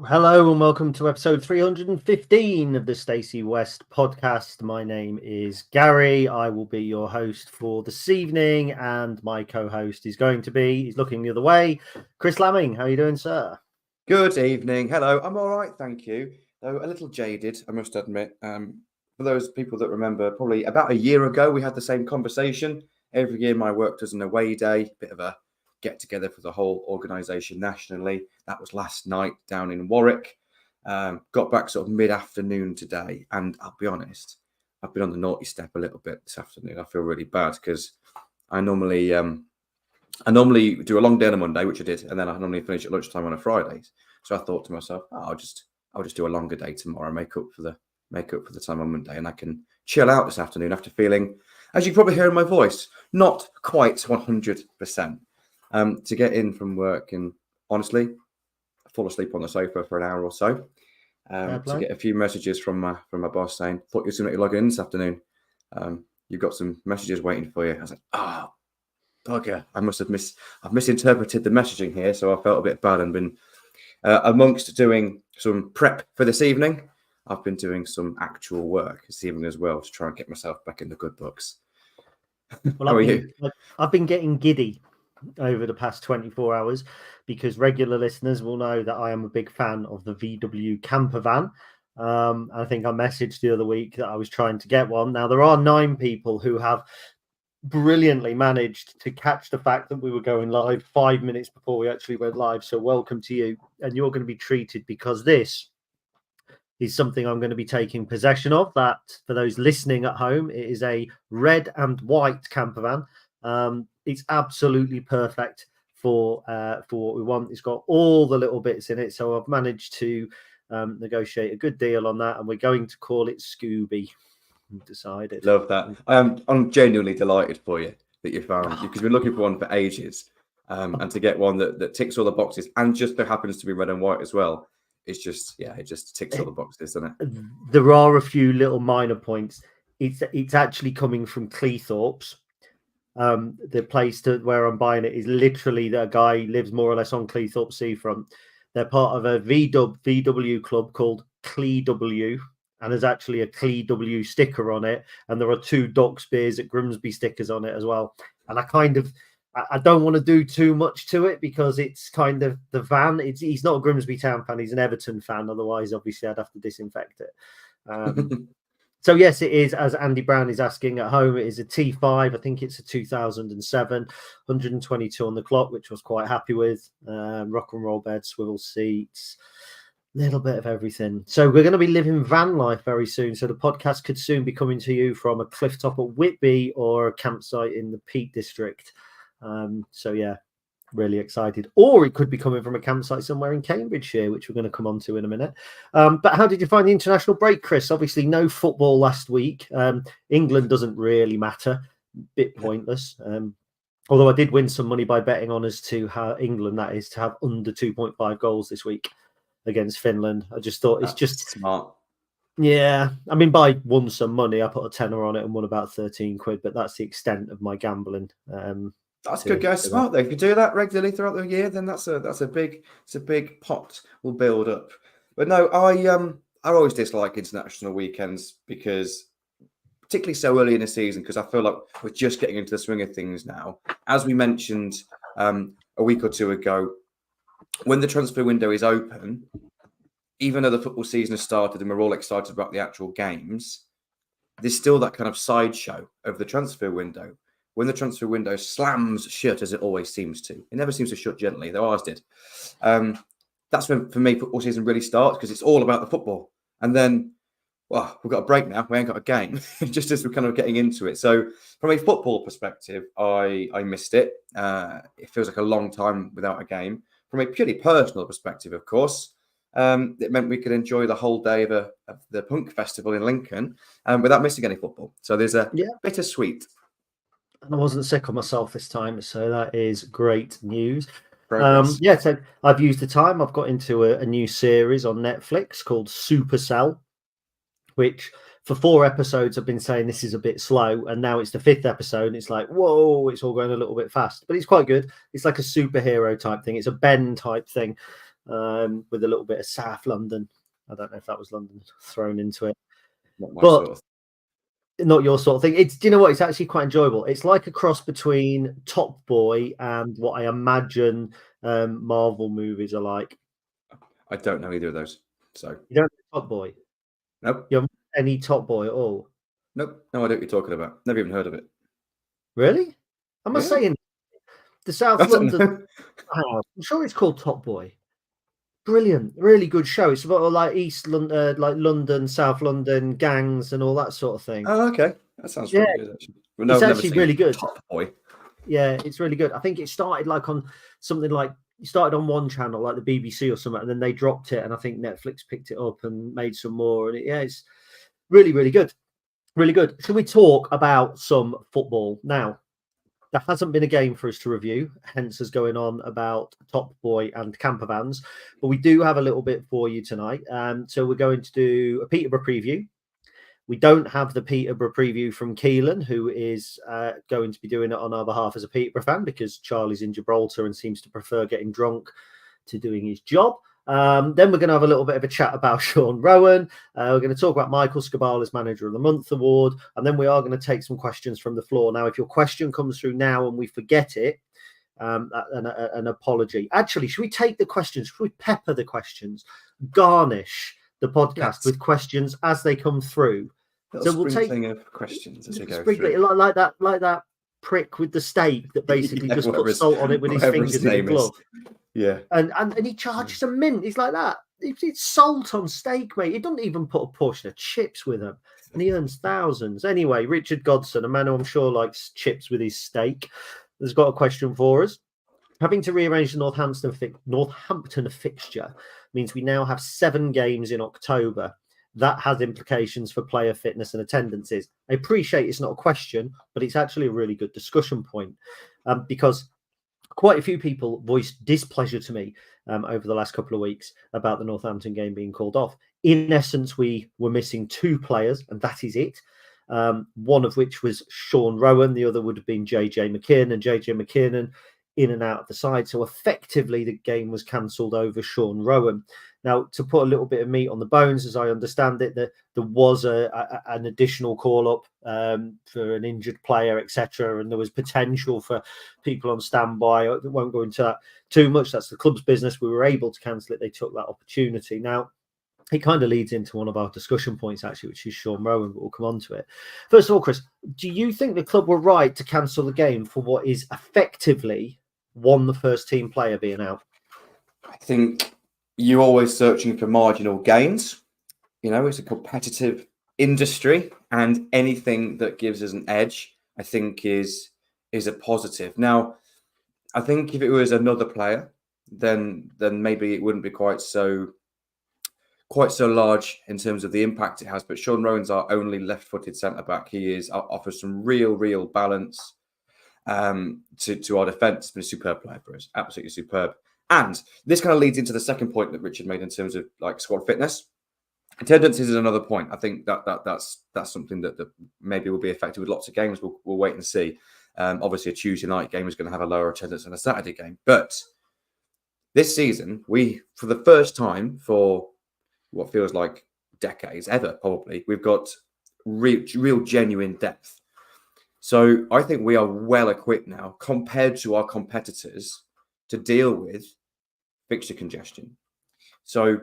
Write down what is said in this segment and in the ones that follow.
Hello and welcome to episode 315 of the Stacey West podcast. My name is Gary. I will be your host for this evening, and my co-host is going to be, he's looking the other way, Chris Lamming. How are you doing, sir? Good evening. Hello. I'm all right, thank you. Though a little jaded, I must admit. For those people that remember, probably about a year ago, we had the same conversation. Every year my work does an away day, bit of a get together for the whole organisation nationally. That was last night down in Warwick. Got back sort of mid-afternoon today, and I'll be honest, I've been on the naughty step a little bit this afternoon. I feel really bad because I normally do a long day on a Monday, which I did, and then I normally finish at lunchtime on a Friday. So I thought to myself, I'll just do a longer day tomorrow, make up for the time on Monday, and I can chill out this afternoon after feeling, as you can probably hear in my voice, not quite 100%. To get in from work and honestly fall asleep on the sofa for an hour or so. To get a few messages from my boss saying, "Thought you were soon to log in this afternoon. You've got some messages waiting for you." I was like, bugger! I've misinterpreted the messaging here, so I felt a bit bad and been amongst doing some prep for this evening. I've been doing some actual work this evening as well to try and get myself back in the good books. Well, How are you? I've been getting giddy over the past 24 hours because regular listeners will know that I am a big fan of the VW camper van. I think I messaged the other week that I was trying to get one. Now, there are 9 people who have brilliantly managed to catch the fact that we were going live 5 minutes before we actually went live. So welcome to you. And you're going to be treated because this is something I'm going to be taking possession of. That, for those listening at home, it is a red and white camper van. It's absolutely perfect for what we want. It's got all the little bits in it. So I've managed to negotiate a good deal on that, and we're going to call it Scooby. I've decided. Love that. I'm genuinely delighted for you that you found, because we've been looking for one for ages. And to get one that ticks all the boxes and just so happens to be red and white as well. It just ticks all the boxes, doesn't it? There are a few little minor points. It's actually coming from Cleethorpes. The place where I'm buying it is literally that guy lives more or less on Cleethorpes seafront. They're part of a VW club called CleW, and there's actually a CleW sticker on it, and there are 2 Docks Beers at Grimsby stickers on it as well. And I don't want to do too much to it because it's kind of the van. He's not a Grimsby Town fan. He's an Everton fan. Otherwise, obviously, I'd have to disinfect it. So, yes, it is, as Andy Brown is asking at home, it is a T5. I think it's a 2007, 122 on the clock, which I was quite happy with. Rock and roll bed, swivel seats, little bit of everything. So we're going to be living van life very soon. So the podcast could soon be coming to you from a cliff top at Whitby or a campsite in the Peak District. So, yeah, really excited. Or it could be coming from a campsite somewhere in Cambridgeshire, which we're going to come on to in a minute. But how did you find the international break, Chris? Obviously, no football last week. England doesn't really matter. Bit pointless. Although I did win some money by betting on us to how England, that is, to have under 2.5 goals this week against Finland. I just thought it's just smart. Yeah, I mean, I won some money. I put a tenner on it and won about 13 quid, but that's the extent of my gambling. That's good, guys. Smart though. If you do that regularly throughout the year, then that's a big pot will build up. But no, I always dislike international weekends because, particularly so early in the season, because I feel like we're just getting into the swing of things now. As we mentioned a week or two ago, when the transfer window is open, even though the football season has started and we're all excited about the actual games, there's still that kind of sideshow of the transfer window. When the transfer window slams shut, as it always seems to, it never seems to shut gently, though ours did. That's when, for me, football season really starts because it's all about the football. And then, well, we've got a break now. We ain't got a game, just as we're kind of getting into it. So from a football perspective, I missed it. It feels like a long time without a game. From a purely personal perspective, of course, it meant we could enjoy the whole day of the punk festival in Lincoln without missing any football. So there's a bittersweet. And I wasn't sick on myself this time, so that is great news. Progress. Yeah, so I've used the time. I've got into a new series on Netflix called Supercell, which for 4 episodes I've been saying this is a bit slow, and now it's the 5th episode, and it's like, whoa, it's all going a little bit fast, but it's quite good. It's like a superhero type thing. It's a Ben type thing, with a little bit of South London. I don't know if that was London thrown into it, Not my but sort of not your sort of thing. It's, do you know what? It's actually quite enjoyable. It's like a cross between Top Boy and what I imagine Marvel movies are like. I don't know either of those. So You don't know Top Boy. nope. You haven't any Top Boy at all. Nope. No idea what you're talking about. Never even heard of it. Really? Am I Yeah. saying the I South don't London know. house? I'm sure it's called Top Boy. Brilliant, really good show. It's about like East London, like London, South London gangs and all that sort of thing. Oh, okay. That sounds Yeah, pretty good, actually. Well, no, it's I've never actually seen really good. Top Boy. Yeah, it's really good. I think it started like on something like it started on one channel, like the BBC or something, and then they dropped it, and I think Netflix picked it up and made some more. And yeah, it's really, really good, really good. Should we talk about some football now? There hasn't been a game for us to review, hence us going on about Top Boy and Campervans, but we do have a little bit for you tonight. So we're going to do a Peterborough preview. We don't have the Peterborough preview from Keelan, who is going to be doing it on our behalf as a Peterborough fan because Charlie's in Gibraltar and seems to prefer getting drunk to doing his job. Then we're going to have a little bit of a chat about Sean Rowan. We're going to talk about Michael Scabala's Manager of the Month award. And then we are going to take some questions from the floor. Now, if your question comes through now and we forget it, an apology. Actually, should we take the questions? Should we pepper the questions? Garnish the podcast with questions as they come through. So we'll take of questions as we go through. Like that prick with the steak that basically just puts salt on it with his fingers in a glove. Yeah, and he charges a mint. He's like that. It's salt on steak, mate. He doesn't even put a portion of chips with him, and he earns thousands. Anyway, Richard Godson, a man who I'm sure likes chips with his steak, has got a question for us. Having to rearrange the Northampton fixture means we now have 7 games in October. That has implications for player fitness and attendances. I appreciate it's not a question, but it's actually a really good discussion point because quite a few people voiced displeasure to me over the last couple of weeks about the Northampton game being called off. In essence, we were missing 2 players, and that is it. One of which was Sean Rowan. The other would have been JJ McKinnon, and JJ McKinnon in and out of the side. So effectively, the game was cancelled over Sean Rowan. Now, to put a little bit of meat on the bones, as I understand it, there was an additional call-up for an injured player, etc., and there was potential for people on standby. I won't go into that too much. That's the club's business. We were able to cancel it. They took that opportunity. Now, it kind of leads into one of our discussion points, actually, which is Sean Rowan, but we'll come on to it. First of all, Chris, do you think the club were right to cancel the game for what is effectively the first team player being out? I think you're always searching for marginal gains. You know, it's a competitive industry, and anything that gives us an edge, I think, is a positive. Now, I think if it was another player, then maybe it wouldn't be quite so large in terms of the impact it has. But Sean Rowan's our only left-footed centre-back. He offers some real balance to our defence. Been a superb player for us, absolutely superb. And this kind of leads into the second point that Richard made in terms of like squad fitness. Attendance is another point. I think that's something that maybe will be affected with lots of games. We'll wait and see. Obviously, a Tuesday night game is going to have a lower attendance than a Saturday game. But this season, we, for the first time for what feels like decades, ever probably, we've got real genuine depth. So I think we are well equipped now compared to our competitors to deal with fixture congestion. So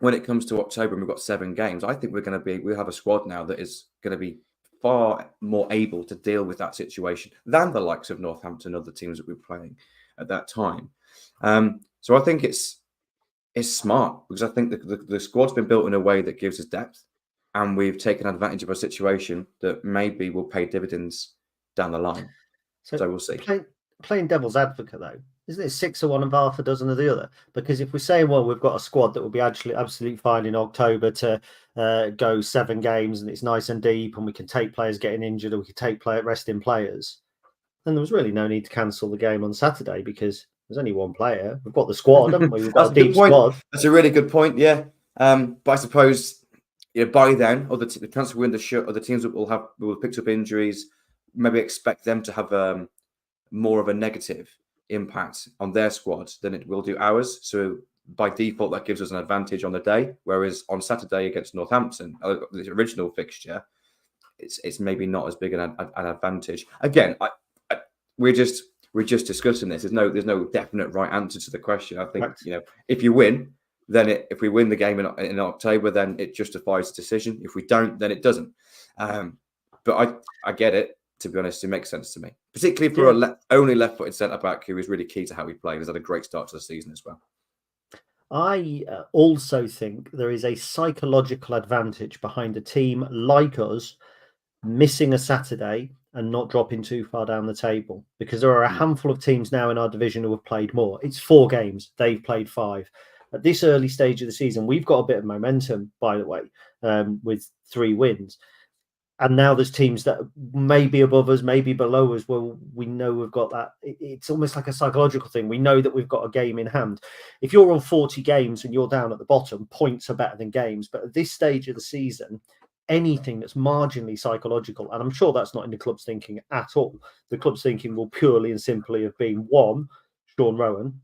when it comes to October and we've got 7 games, I think we'll have a squad now that is going to be far more able to deal with that situation than the likes of Northampton and other teams that we're playing at that time. So I think it's smart because I think the squad's been built in a way that gives us depth, and we've taken advantage of a situation that maybe will pay dividends down the line. So we'll see. Playing devil's advocate, though, isn't it 6 of one and half a dozen of the other? Because if we're saying, well, we've got a squad that will be actually absolutely fine in October to go 7 games and it's nice and deep and we can take players getting injured and we can take resting players, then there was really no need to cancel the game on Saturday because there's only one player. We've got the squad, haven't we? We've got a deep squad. That's a really good point. Yeah, but I suppose by then, the transfer window shut, other teams will have picked up injuries. Maybe expect them to have more of a negative impact on their squad than it will do ours. So by default, that gives us an advantage on the day. Whereas on Saturday against Northampton, the original fixture, it's maybe not as big an advantage. Again, we're just discussing this. There's no definite right answer to the question. I think Right. if you win, then if we win the game in October, then it justifies the decision. If we don't, then it doesn't. But I get it. To be honest, it makes sense to me, particularly for only left-footed centre-back who is really key to how we play. He's had a great start to the season as well. I also think there is a psychological advantage behind a team like us missing a Saturday and not dropping too far down the table, because there are a handful of teams now in our division who have played more. It's 4 games. They've played 5. At this early stage of the season, we've got a bit of momentum, by the way, with 3 wins. And now there's teams that may be above us, maybe below us. Well, we know we've got that. It's almost like a psychological thing. We know that we've got a game in hand. If you're on 40 games and you're down at the bottom, points are better than games. But at this stage of the season, anything that's marginally psychological, and I'm sure that's not in the club's thinking at all. The club's thinking will purely and simply have been 1, Sean Rowan,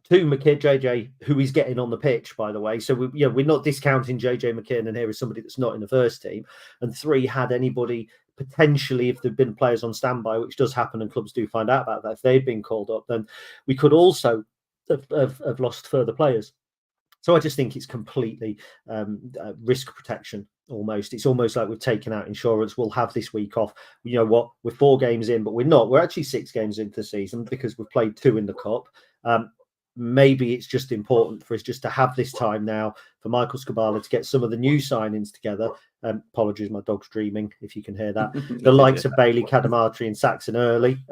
2, JJ, who is getting on the pitch, by the way. So we're not discounting JJ McKinnon here as somebody that's not in the first team. And 3, had anybody potentially, if there'd been players on standby, which does happen and clubs do find out about that, if they'd been called up, then we could also have lost further players. So I just think it's completely risk protection almost. It's almost like we've taken out insurance. We'll have this week off. You know what? We're 4 games in, but we're not. We're actually 6 games into the season because we've played 2 in the Cup. Maybe it's just important for us just to have this time now for Michael Skubala to get some of the new signings together. Apologies, my dog's dreaming, if you can hear that. The likes of Bailey, Cadamartri and Saxon Early,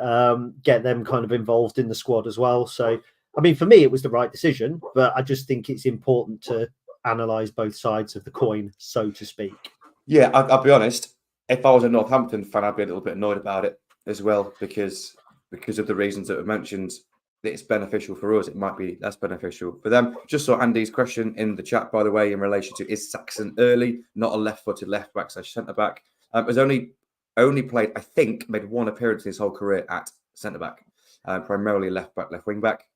get them kind of involved in the squad as well. So, I mean, for me, it was the right decision, but I just think it's important to analyse both sides of the coin, so to speak. Yeah, I'll be honest. If I was a Northampton fan, I'd be a little bit annoyed about it as well, because of the reasons that were mentioned. It's beneficial for us. It might be less beneficial for them. Just saw Andy's question in the chat, by the way, in relation to is Saxon Early not a left-footed left-back / centre-back? Has only played, I think, made 1 appearance in his whole career at centre-back, primarily left-back, left wing-back.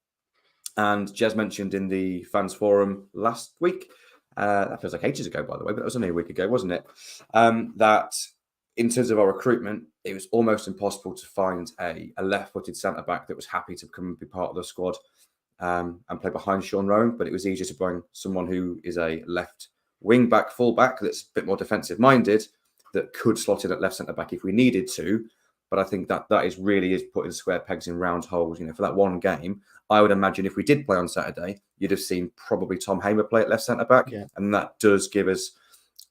And Jez mentioned in the fans forum last week, that feels like ages ago, by the way, but that was only a week ago, wasn't it? That in terms of our recruitment, it was almost impossible to find a left-footed centre-back that was happy to come and be part of the squad and play behind Sean Rowan. But it was easier to bring someone who is a left wing-back, full-back that's a bit more defensive-minded that could slot in at left centre-back if we needed to. But I think that is putting square pegs in round holes. You know, for that one game, I would imagine if we did play on Saturday, you'd have seen probably Tom Hamer play at left centre-back. Yeah. And that does give us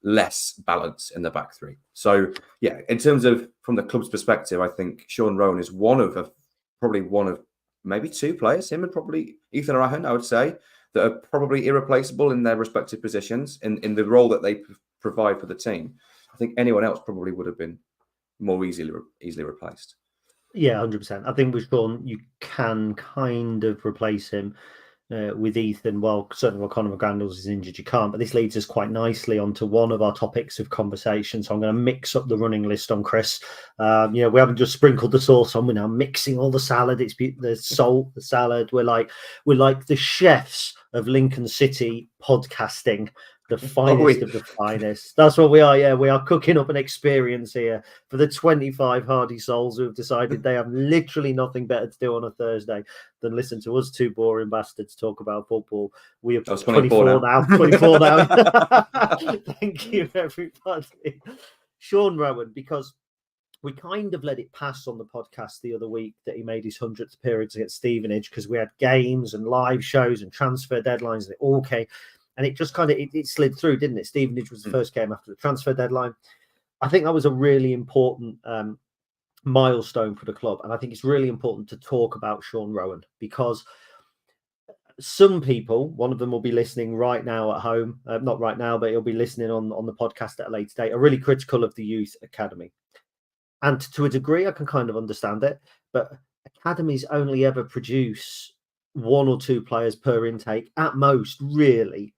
less balance in the back 3. So yeah, in terms of from the club's perspective, I think Sean Rowan is probably one of maybe 2 players, him and probably Ethan Arahan, I would say, that are probably irreplaceable in their respective positions in the role that they provide for the team. I think anyone else probably would have been more easily replaced. Yeah, 100%. I think with Sean, you can kind of replace him with Ethan. Well, certainly while Conor McGrandles is injured, you can't. But this leads us quite nicely onto one of our topics of conversation. So I'm going to mix up the running list on Chris. We haven't just sprinkled the sauce on. We're now mixing all the salad. It's the salt, the salad. We're like the chefs of Lincoln City podcasting. The finest of the finest. That's what we are. Yeah, we are cooking up an experience here for the 25 hardy souls who have decided they have literally nothing better to do on a Thursday than listen to us 2 boring bastards talk about football. We are 24 now. 24 now. Thank you, everybody. Sean Rowan, because we kind of let it pass on the podcast the other week that he made his 100th appearance against Stevenage because we had games and live shows and transfer deadlines and it all came. And it just kind of it slid through, didn't it? Stevenage was the first game after the transfer deadline. I think that was a really important milestone for the club. And I think it's really important to talk about Sean Rowan because some people, one of them will be listening right now at home, not right now, but he'll be listening on the podcast at a later date, are really critical of the youth academy. And to a degree, I can kind of understand it. But academies only ever produce 1 or 2 players per intake at most, really,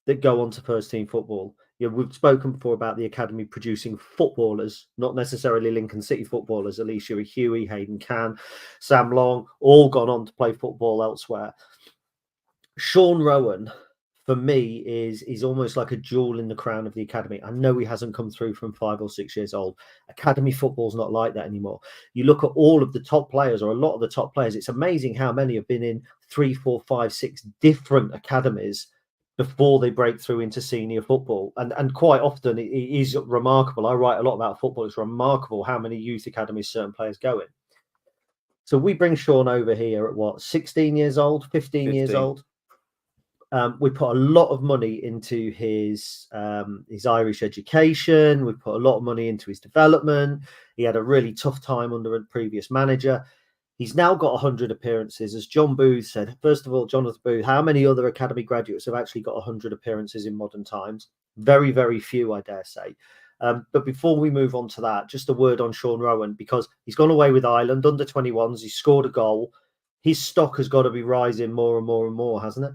that go on to first team football. We've spoken before about the academy producing footballers, not necessarily Lincoln City footballers. Alicia Huey, Hayden Cann, Sam Long, all gone on to play football elsewhere. Sean Rowan, for me, is almost like a jewel in the crown of the academy. I know he hasn't come through from 5 or 6 years old. Academy football's not like that anymore. You look at all of the top players, or a lot of the top players, it's amazing how many have been in 3, 4, 5, 6 different academies before they break through into senior football. And quite often it is remarkable. I write a lot about football. It's remarkable how many youth academies certain players go in. So we bring Sean over here at what, 16 years old, 15 years old. We put a lot of money into his Irish education. We put a lot of money into his development. He had a really tough time under a previous manager. He's now got 100 appearances. As John Booth said, first of all, Jonathan Booth, how many other academy graduates have actually got 100 appearances in modern times? Very, very few, I dare say. But before we move on to that, just a word on Sean Rowan, because he's gone away with Ireland under 21s. He scored a goal. His stock has got to be rising more and more and more, hasn't it?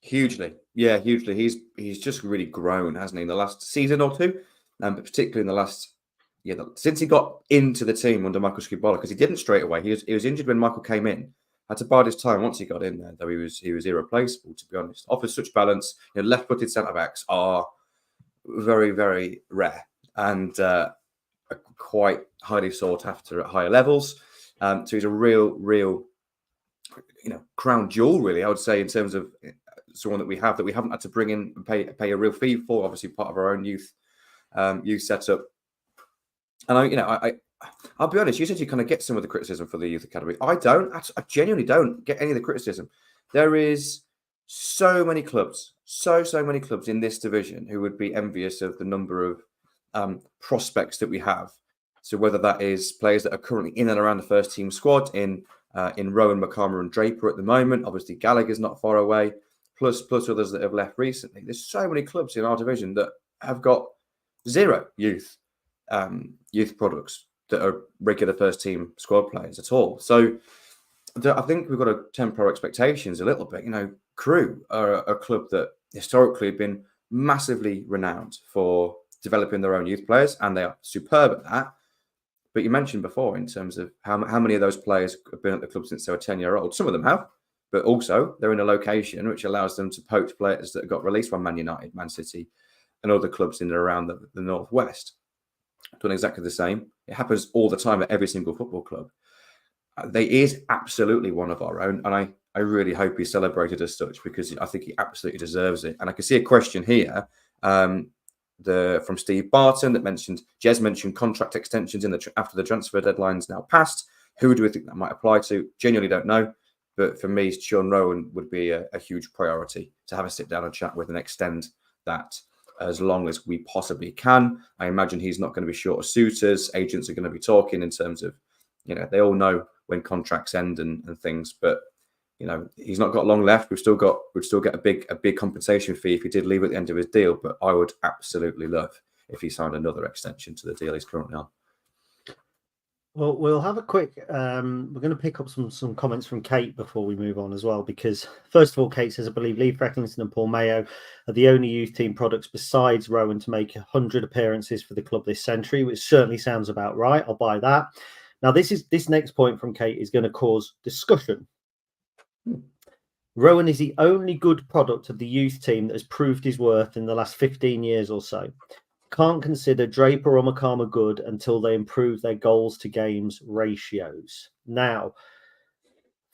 Hugely. Yeah, hugely. He's just really grown, hasn't he, in the last season or two? But particularly in the last, since he got into the team under Michael Scubola, because he didn't straight away. He was injured when Michael came in. Had to bide his time once he got in there, though he was irreplaceable, to be honest. Offers such balance. Left-footed centre-backs are very, very rare and quite highly sought after at higher levels. So he's a real, crown jewel, really, I would say, in terms of someone that we haven't had to bring in and pay a real fee for. Obviously, part of our own youth setup. And I'll be honest. You said you kind of get some of the criticism for the youth academy. I don't. I genuinely don't get any of the criticism. There is so many clubs, so many clubs in this division who would be envious of the number of prospects that we have. So whether that is players that are currently in and around the first team squad in Rowan, McCarmer, and Draper at the moment. Obviously, Gallagher's not far away. Plus others that have left recently. There's so many clubs in our division that have got zero youth products that are regular first team squad players at all. So I think we've got to temper our expectations a little bit. Crewe are a club that historically have been massively renowned for developing their own youth players, and they are superb at that. But you mentioned before in terms of how many of those players have been at the club since they were 10-year-old. Some of them have. But also, they're in a location which allows them to poach players that got released by Man United, Man City, and other clubs in and around the Northwest. Done exactly the same. It happens all the time at every single football club. They is absolutely one of our own, and I really hope he's celebrated as such, because I think he absolutely deserves it. And I can see a question here from Steve Barton that Jez mentioned contract extensions after the transfer deadline's now passed. Who do we think that might apply to? Genuinely don't know. But for me, Sean Rowan would be a huge priority to have a sit down and chat with and extend that as long as we possibly can. I imagine he's not going to be short of suitors. Agents are going to be talking in terms of, they all know when contracts end and things. But he's not got long left. We'd still get a big compensation fee if he did leave at the end of his deal. But I would absolutely love if he signed another extension to the deal he's currently on. Well, we'll have a quick. We're going to pick up some comments from Kate before we move on as well, because first of all, Kate says, I believe Lee Frecklington and Paul Mayo are the only youth team products besides Rowan to make 100 appearances for the club this century, which certainly sounds about right. I'll buy that. Now, this next point from Kate is going to cause discussion. Rowan is the only good product of the youth team that has proved his worth in the last 15 years or so. Can't consider Draper or McCarmer good until they improve their goals to games ratios. Now,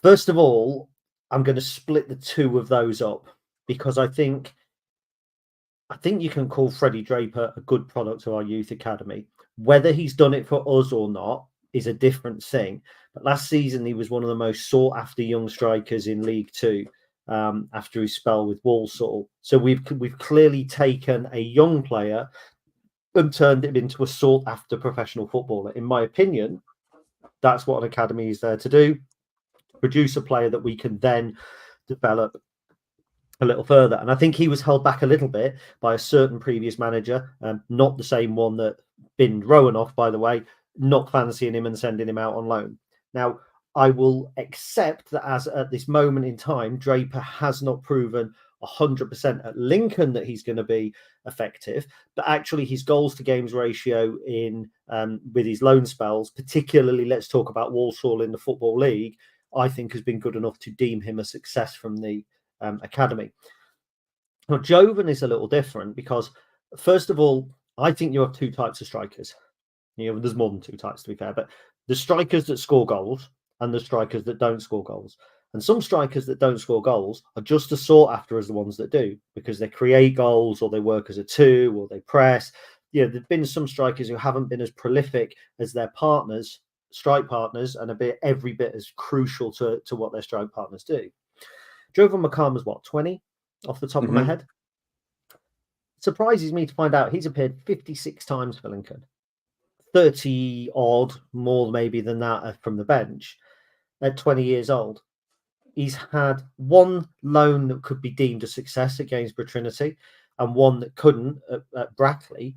first of all, I'm going to split the two of those up, because I think you can call Freddie Draper a good product of our youth academy. Whether he's done it for us or not is a different thing. But last season, he was one of the most sought after young strikers in League Two after his spell with Walsall. So we've clearly taken a young player and turned him into a sought-after professional footballer. In my opinion, that's what an academy is there to do, produce a player that we can then develop a little further. And I think he was held back a little bit by a certain previous manager, not the same one that binned Rowan off, by the way, not fancying him and sending him out on loan. Now, I will accept that as at this moment in time, Draper has not proven 100% at Lincoln that he's going to be effective, but actually his goals to games ratio in with his loan spells, particularly let's talk about Walsall in the Football League, I think has been good enough to deem him a success from the academy. Now, Jovan is a little different because, first of all, I think you have two types of strikers. There's more than two types, to be fair, but the strikers that score goals and the strikers that don't score goals. And some strikers that don't score goals are just as sought after as the ones that do, because they create goals or they work as a two or they press. There've been some strikers who haven't been as prolific as their partners, strike partners, and every bit as crucial to what their strike partners do. Jovan McCarman's what, 20 off the top of my head? It surprises me to find out he's appeared 56 times for Lincoln. 30 odd, more maybe than that from the bench at 20 years old. He's had one loan that could be deemed a success at Gainsborough Trinity and one that couldn't at Brackley.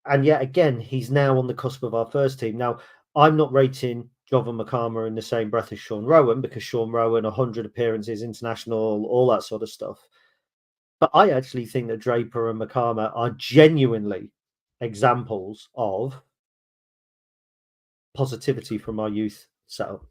And yet again, he's now on the cusp of our first team. Now, I'm not rating Jovan McCarman in the same breath as Sean Rowan, because Sean Rowan, 100 appearances, international, all that sort of stuff. But I actually think that Draper and McCarman are genuinely examples of positivity from our youth setup.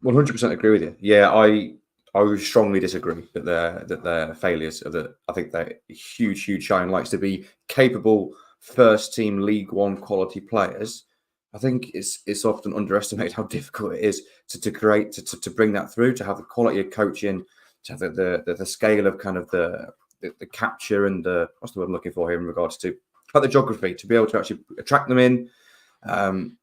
100% agree with you. Yeah, I would strongly disagree that they're failures. I think they're huge shining lights to be capable first team League One quality players. I think it's often underestimated how difficult it is to create to bring that through, to have the quality of coaching, to have the scale of kind of the capture and what's the word I'm looking for here in regards to the geography, to be able to actually attract them in. And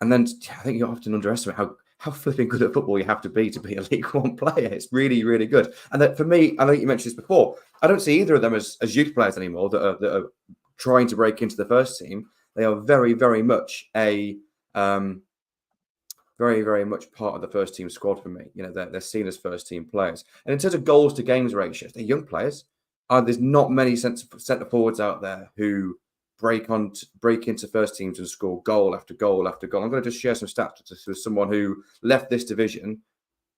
then I think you often underestimate how flipping good at football you have to be a League One player. It's really, really good. And that for me, I think you mentioned this before, I don't see either of them as youth players anymore that are trying to break into the first team. They are very, very much very, very much part of the first team squad for me. They're seen as first team players. And in terms of goals to games ratios, they're young players. There's not many centre forwards out there who break into first teams and score goal after goal after goal. I'm going to just share some stats with someone who left this division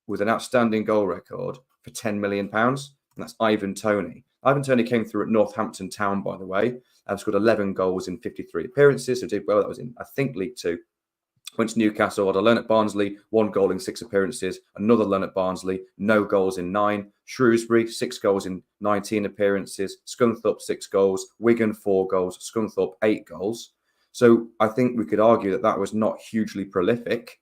with an outstanding goal record for £10 million, and that's Ivan Toney. Ivan Toney came through at Northampton Town, by the way, and scored 11 goals in 53 appearances, so did well. That was in, I think, League Two. Went to Newcastle, had a loan at Barnsley, 1 goal in 6 appearances, another loan at Barnsley, no goals in 9. Shrewsbury, 6 goals in 19 appearances. Scunthorpe, 6 goals. Wigan, 4 goals. Scunthorpe, 8 goals. So I think we could argue that was not hugely prolific.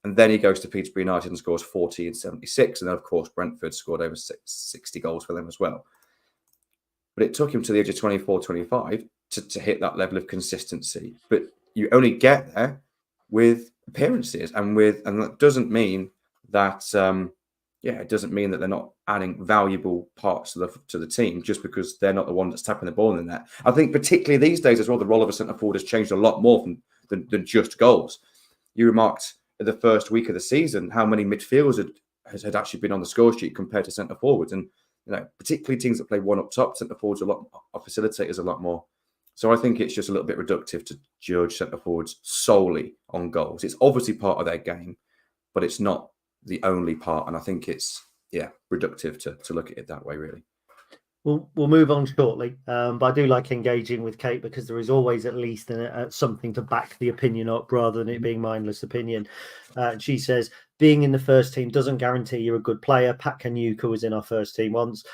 And then he goes to Peterborough United and scores 40 and 76. And then, of course, Brentford scored over 60 goals for them as well. But it took him to the age of 24, 25 to hit that level of consistency. But you only get there with appearances and that doesn't mean that it doesn't mean that they're not adding valuable parts to the team just because they're not the one that's tapping the ball in the net. I think particularly these days as well, the role of a centre forward has changed a lot more than just goals. You remarked at the first week of the season how many midfielders had actually been on the score sheet compared to centre forwards, and particularly teams that play one up top, centre forwards are facilitators a lot more. So I think it's just a little bit reductive to judge centre forwards solely on goals. It's obviously part of their game, but it's not the only part. And I think it's, reductive to look at it that way, really. We'll move on shortly, but I do like engaging with Kate because there is always at least something to back the opinion up rather than it being mindless opinion. She says, being in the first team doesn't guarantee you're a good player. Pat Kanuka was in our first team once.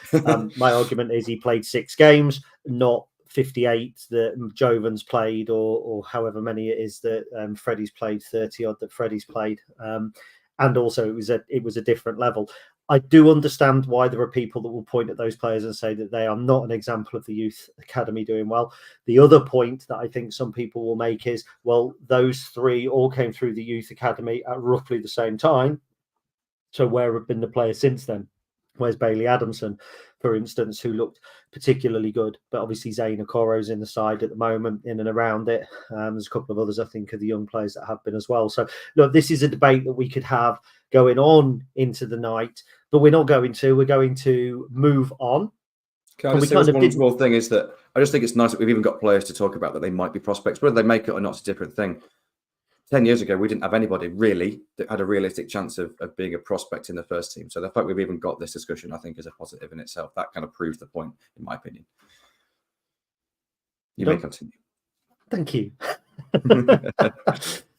My argument is he played 6 games, not 58 that Jovan's played or however many it is that Freddie's played, 30 odd that Freddie's played. And also it was a different level. I do understand why there are people that will point at those players and say that they are not an example of the youth academy doing well. The other point that I think some people will make is, well, those 3 all came through the youth academy at roughly the same time. So where have been the players since then? Where's Bailey Adamson, for instance, who looked particularly good? But obviously Zayn Okoro's in the side at the moment, in and around it. There's a couple of others, I think, of the young players that have been as well. So, look, this is a debate that we could have going on into the night, but we're not going to. We're going to move on. Can I just say one small thing is that I just think it's nice that we've even got players to talk about that they might be prospects. Whether they make it or not is a different thing. 10 years ago, we didn't have anybody really that had a realistic chance of being a prospect in the first team. So the fact we've even got this discussion, I think, is a positive in itself. That kind of proves the point, in my opinion. You may continue. Thank you.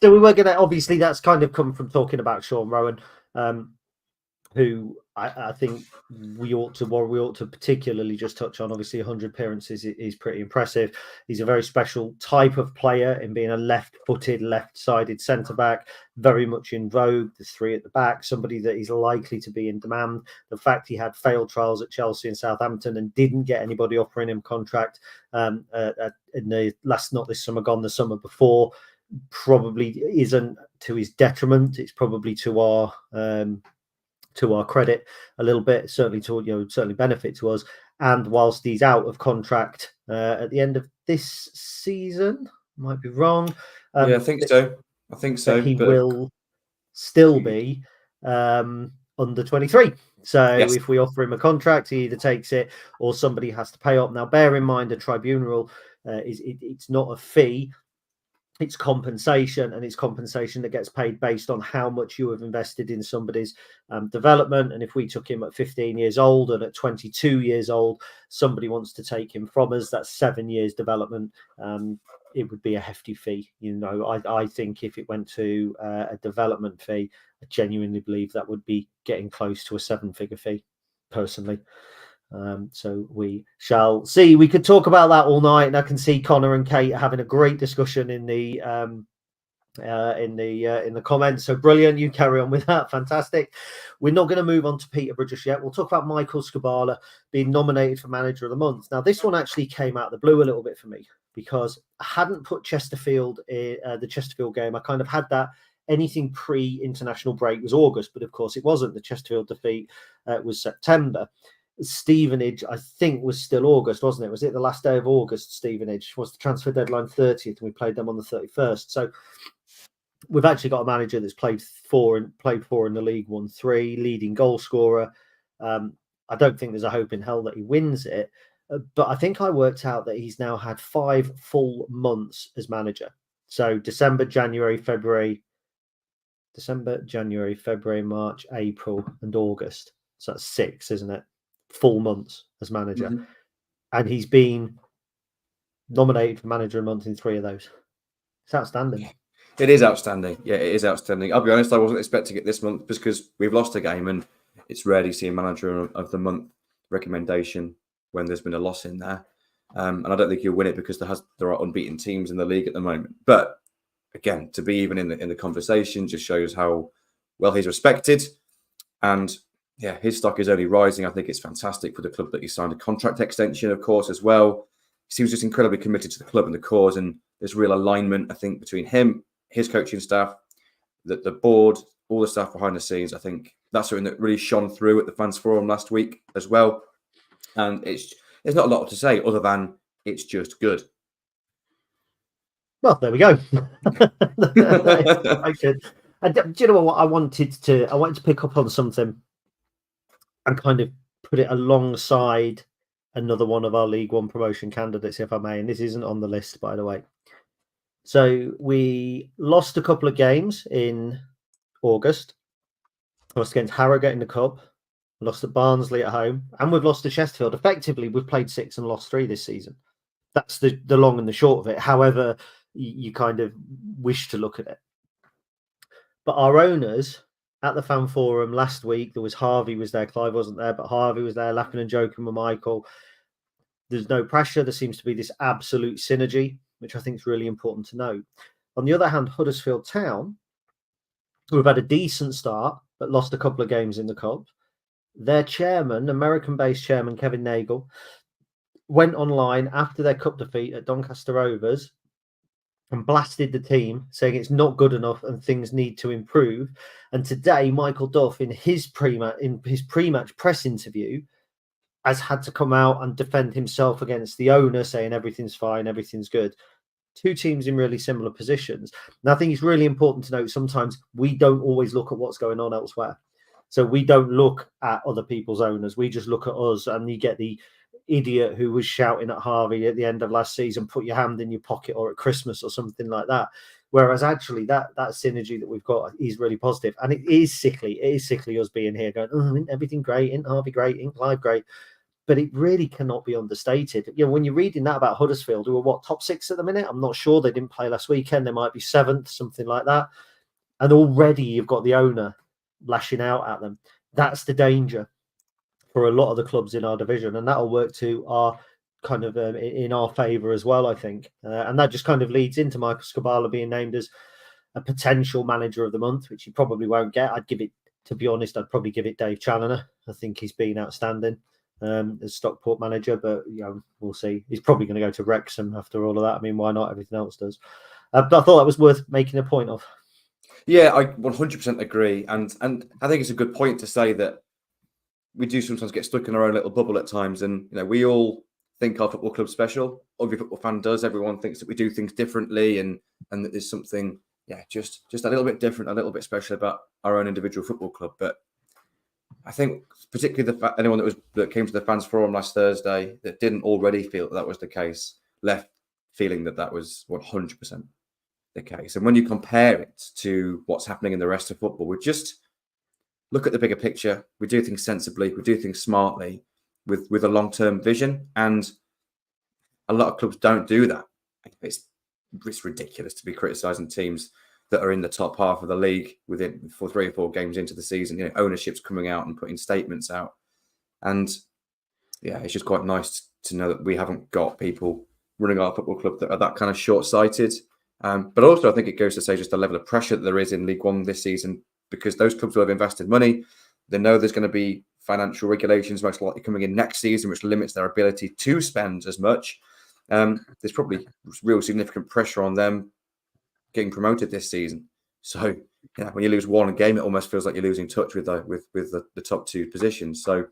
So we were going to, obviously, that's kind of come from talking about Sean Rowan, who I think we ought to particularly just touch on. Obviously, 100 appearances is pretty impressive. He's a very special type of player in being a left-footed, left-sided centre-back, very much in vogue, the three at the back, somebody that is likely to be in demand. The fact he had failed trials at Chelsea and Southampton and didn't get anybody offering him contract in the not this summer, gone the summer before, probably isn't to his detriment. It's probably to our credit a little bit, certainly certainly benefit to us. And whilst he's out of contract at the end of this season, might be wrong. Yeah, I think so. He will still be under 23. So yes. If we offer him a contract, he either takes it or somebody has to pay up. Now, bear in mind, a tribunal it's not a fee. It's compensation, and it's compensation that gets paid based on how much you have invested in somebody's development. And if we took him at 15 years old and at 22 years old, somebody wants to take him from us, that's 7 years development. It would be a hefty fee. I think if it went to a development fee, I genuinely believe that would be getting close to a 7-figure fee, personally. So we shall see. We could talk about that all night, and I can see Connor and Kate having a great discussion in the comments. So brilliant, you carry on with that. Fantastic. We're not going to move on to Peterborough just yet. We'll talk about Michael Skubala being nominated for Manager of the Month. Now, this one actually came out of the blue a little bit for me, because I hadn't put Chesterfield in the Chesterfield game. I kind of had that anything pre-international break was August, but of course it wasn't. The Chesterfield defeat was September. Stevenage, I think, was still August, wasn't it? Was it the last day of August? Stevenage was the transfer deadline 30th, and we played them on the 31st. So we've actually got a manager that's played four in the league, won 3, leading goal scorer. I don't think there's a hope in hell that he wins it, but I think I worked out that he's now had 5 full months as manager. So December, January, February, March, April, and August. So that's 6, isn't it? Full months as manager. Mm-hmm. And he's been nominated for Manager of the Month in 3 of those. It's outstanding. It is outstanding. Yeah, it is outstanding. I'll be honest, I wasn't expecting it this month because we've lost a game, and it's rare to see a Manager of the Month recommendation when there's been a loss in there. And I don't think he'll win it because there are unbeaten teams in the league at the moment. But again, to be even in the conversation just shows how well he's respected. And yeah, his stock is only rising. I think it's fantastic for the club that he signed a contract extension, of course, as well. He seems just incredibly committed to the club and the cause, and there's real alignment, I think, between him, his coaching staff, the board, all the stuff behind the scenes. I think that's something that really shone through at the Fans Forum last week as well. And there's not a lot to say other than it's just good. Well, there we go. Do you know what? I wanted to pick up on something and kind of put it alongside another one of our League One promotion candidates, if I may. And this isn't on the list, by the way. So we lost a couple of games in August. Lost against Harrogate in the Cup. Lost at Barnsley at home. And we've lost to Chesterfield. Effectively, we've played 6 and lost 3 this season. That's the long and the short of it. However, you kind of wish to look at it. But our owners at the Fan Forum last week, there was Harvey was there, Clive wasn't there, but Harvey was there, laughing and joking with Michael. There's no pressure. There seems to be this absolute synergy, which I think is really important to know. On the other hand, Huddersfield Town, who have had a decent start, but lost a couple of games in the Cup, their chairman, American-based chairman Kevin Nagel, went online after their Cup defeat at Doncaster Rovers and blasted the team, saying it's not good enough and things need to improve. And today, Michael Duff, in his pre-match press interview, has had to come out and defend himself against the owner, saying everything's fine, everything's good. 2 teams in really similar positions. And I think it's really important to note sometimes we don't always look at what's going on elsewhere. So we don't look at other people's owners. We just look at us, and you get the idiot who was shouting at Harvey at the end of last season, put your hand in your pocket, or at Christmas or something like that. Whereas actually that synergy that we've got is really positive, and it is sickly. It is sickly us being here going, oh, isn't everything great? Isn't Harvey great? Isn't Clive great? But it really cannot be understated. When you're reading that about Huddersfield, who are top 6 at the minute, I'm not sure. They didn't play last weekend. They might be 7th, something like that. And already you've got the owner lashing out at them. That's the danger for a lot of the clubs in our division, and that'll work to our kind of in our favour as well, I think. And that just kind of leads into Michael Skubala being named as a potential manager of the month, which he probably won't get. To be honest, I'd probably give it Dave Challoner. I think he's been outstanding as Stockport manager, but we'll see. He's probably going to go to Wrexham after all of that. I mean, why not? Everything else does. But I thought that was worth making a point of. Yeah, I 100% agree, and I think it's a good point to say that we do sometimes get stuck in our own little bubble at times, and we all think our football club's special. Every football fan does. Everyone thinks that we do things differently, and that there's something, just a little bit different, a little bit special about our own individual football club. But I think particularly anyone that came to the fans forum last Thursday that didn't already feel that was the case left feeling that was 100% the case. And when you compare it to what's happening in the rest of football, we just look at the bigger picture. We do things sensibly. We do things smartly with a long-term vision. And a lot of clubs don't do that. It's ridiculous to be criticising teams that are in the top half of the league for 3 or 4 games into the season. Ownership's coming out and putting statements out. And it's just quite nice to know that we haven't got people running our football club that are that kind of short-sighted. But also I think it goes to say just the level of pressure that there is in League One this season, because those clubs will have invested money. They know there's going to be financial regulations most likely coming in next season, which limits their ability to spend as much. There's probably real significant pressure on them getting promoted this season. So when you lose one game, it almost feels like you're losing touch with the top 2 positions. So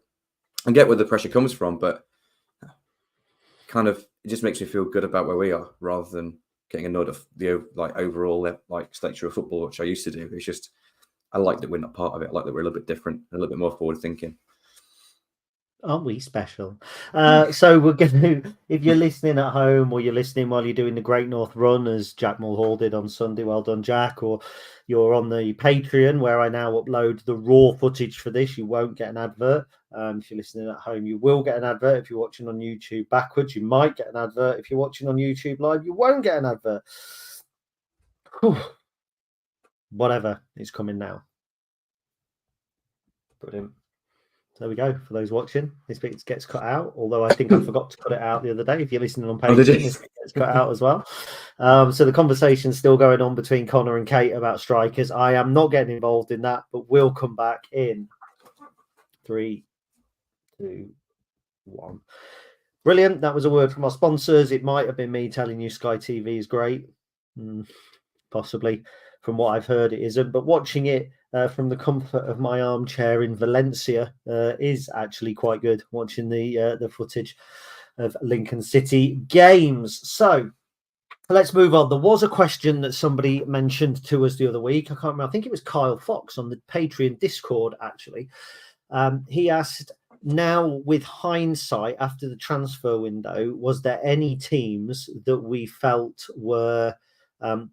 I get where the pressure comes from, but kind of it just makes me feel good about where we are rather than getting annoyed at the overall stature of football, which I used to do. It's just I like that we're not part of it. I like that we're a little bit different, a little bit more forward thinking. Aren't we special? So we're going to, if you're listening at home or you're listening while you're doing the Great North Run, as Jack Mulhall did on Sunday, well done, Jack, or you're on the Patreon where I now upload the raw footage for this, you won't get an advert. If you're listening at home, you will get an advert. If you're watching on YouTube backwards, you might get an advert. If you're watching on YouTube live, you won't get an advert. Whew. Whatever is coming now. Brilliant. There we go. For those watching, this bit gets cut out, although I think I forgot to cut it out the other day. If you're listening on Patreon, this bit gets cut out as well. So the conversation's still going on between Connor and Kate about strikers. I am not getting involved in that, but we'll come back in 3, 2, 1. Brilliant. That was a word from our sponsors. It might have been me telling you Sky TV is great. Possibly. From what I've heard, it isn't. But watching it from the comfort of my armchair in Valencia is actually quite good, watching the footage of Lincoln City games. So let's move on. There was a question that somebody mentioned to us the other week. I can't remember. I think it was Kyle Fox on the Patreon Discord, actually. He asked, now with hindsight, after the transfer window, was there any teams that we felt were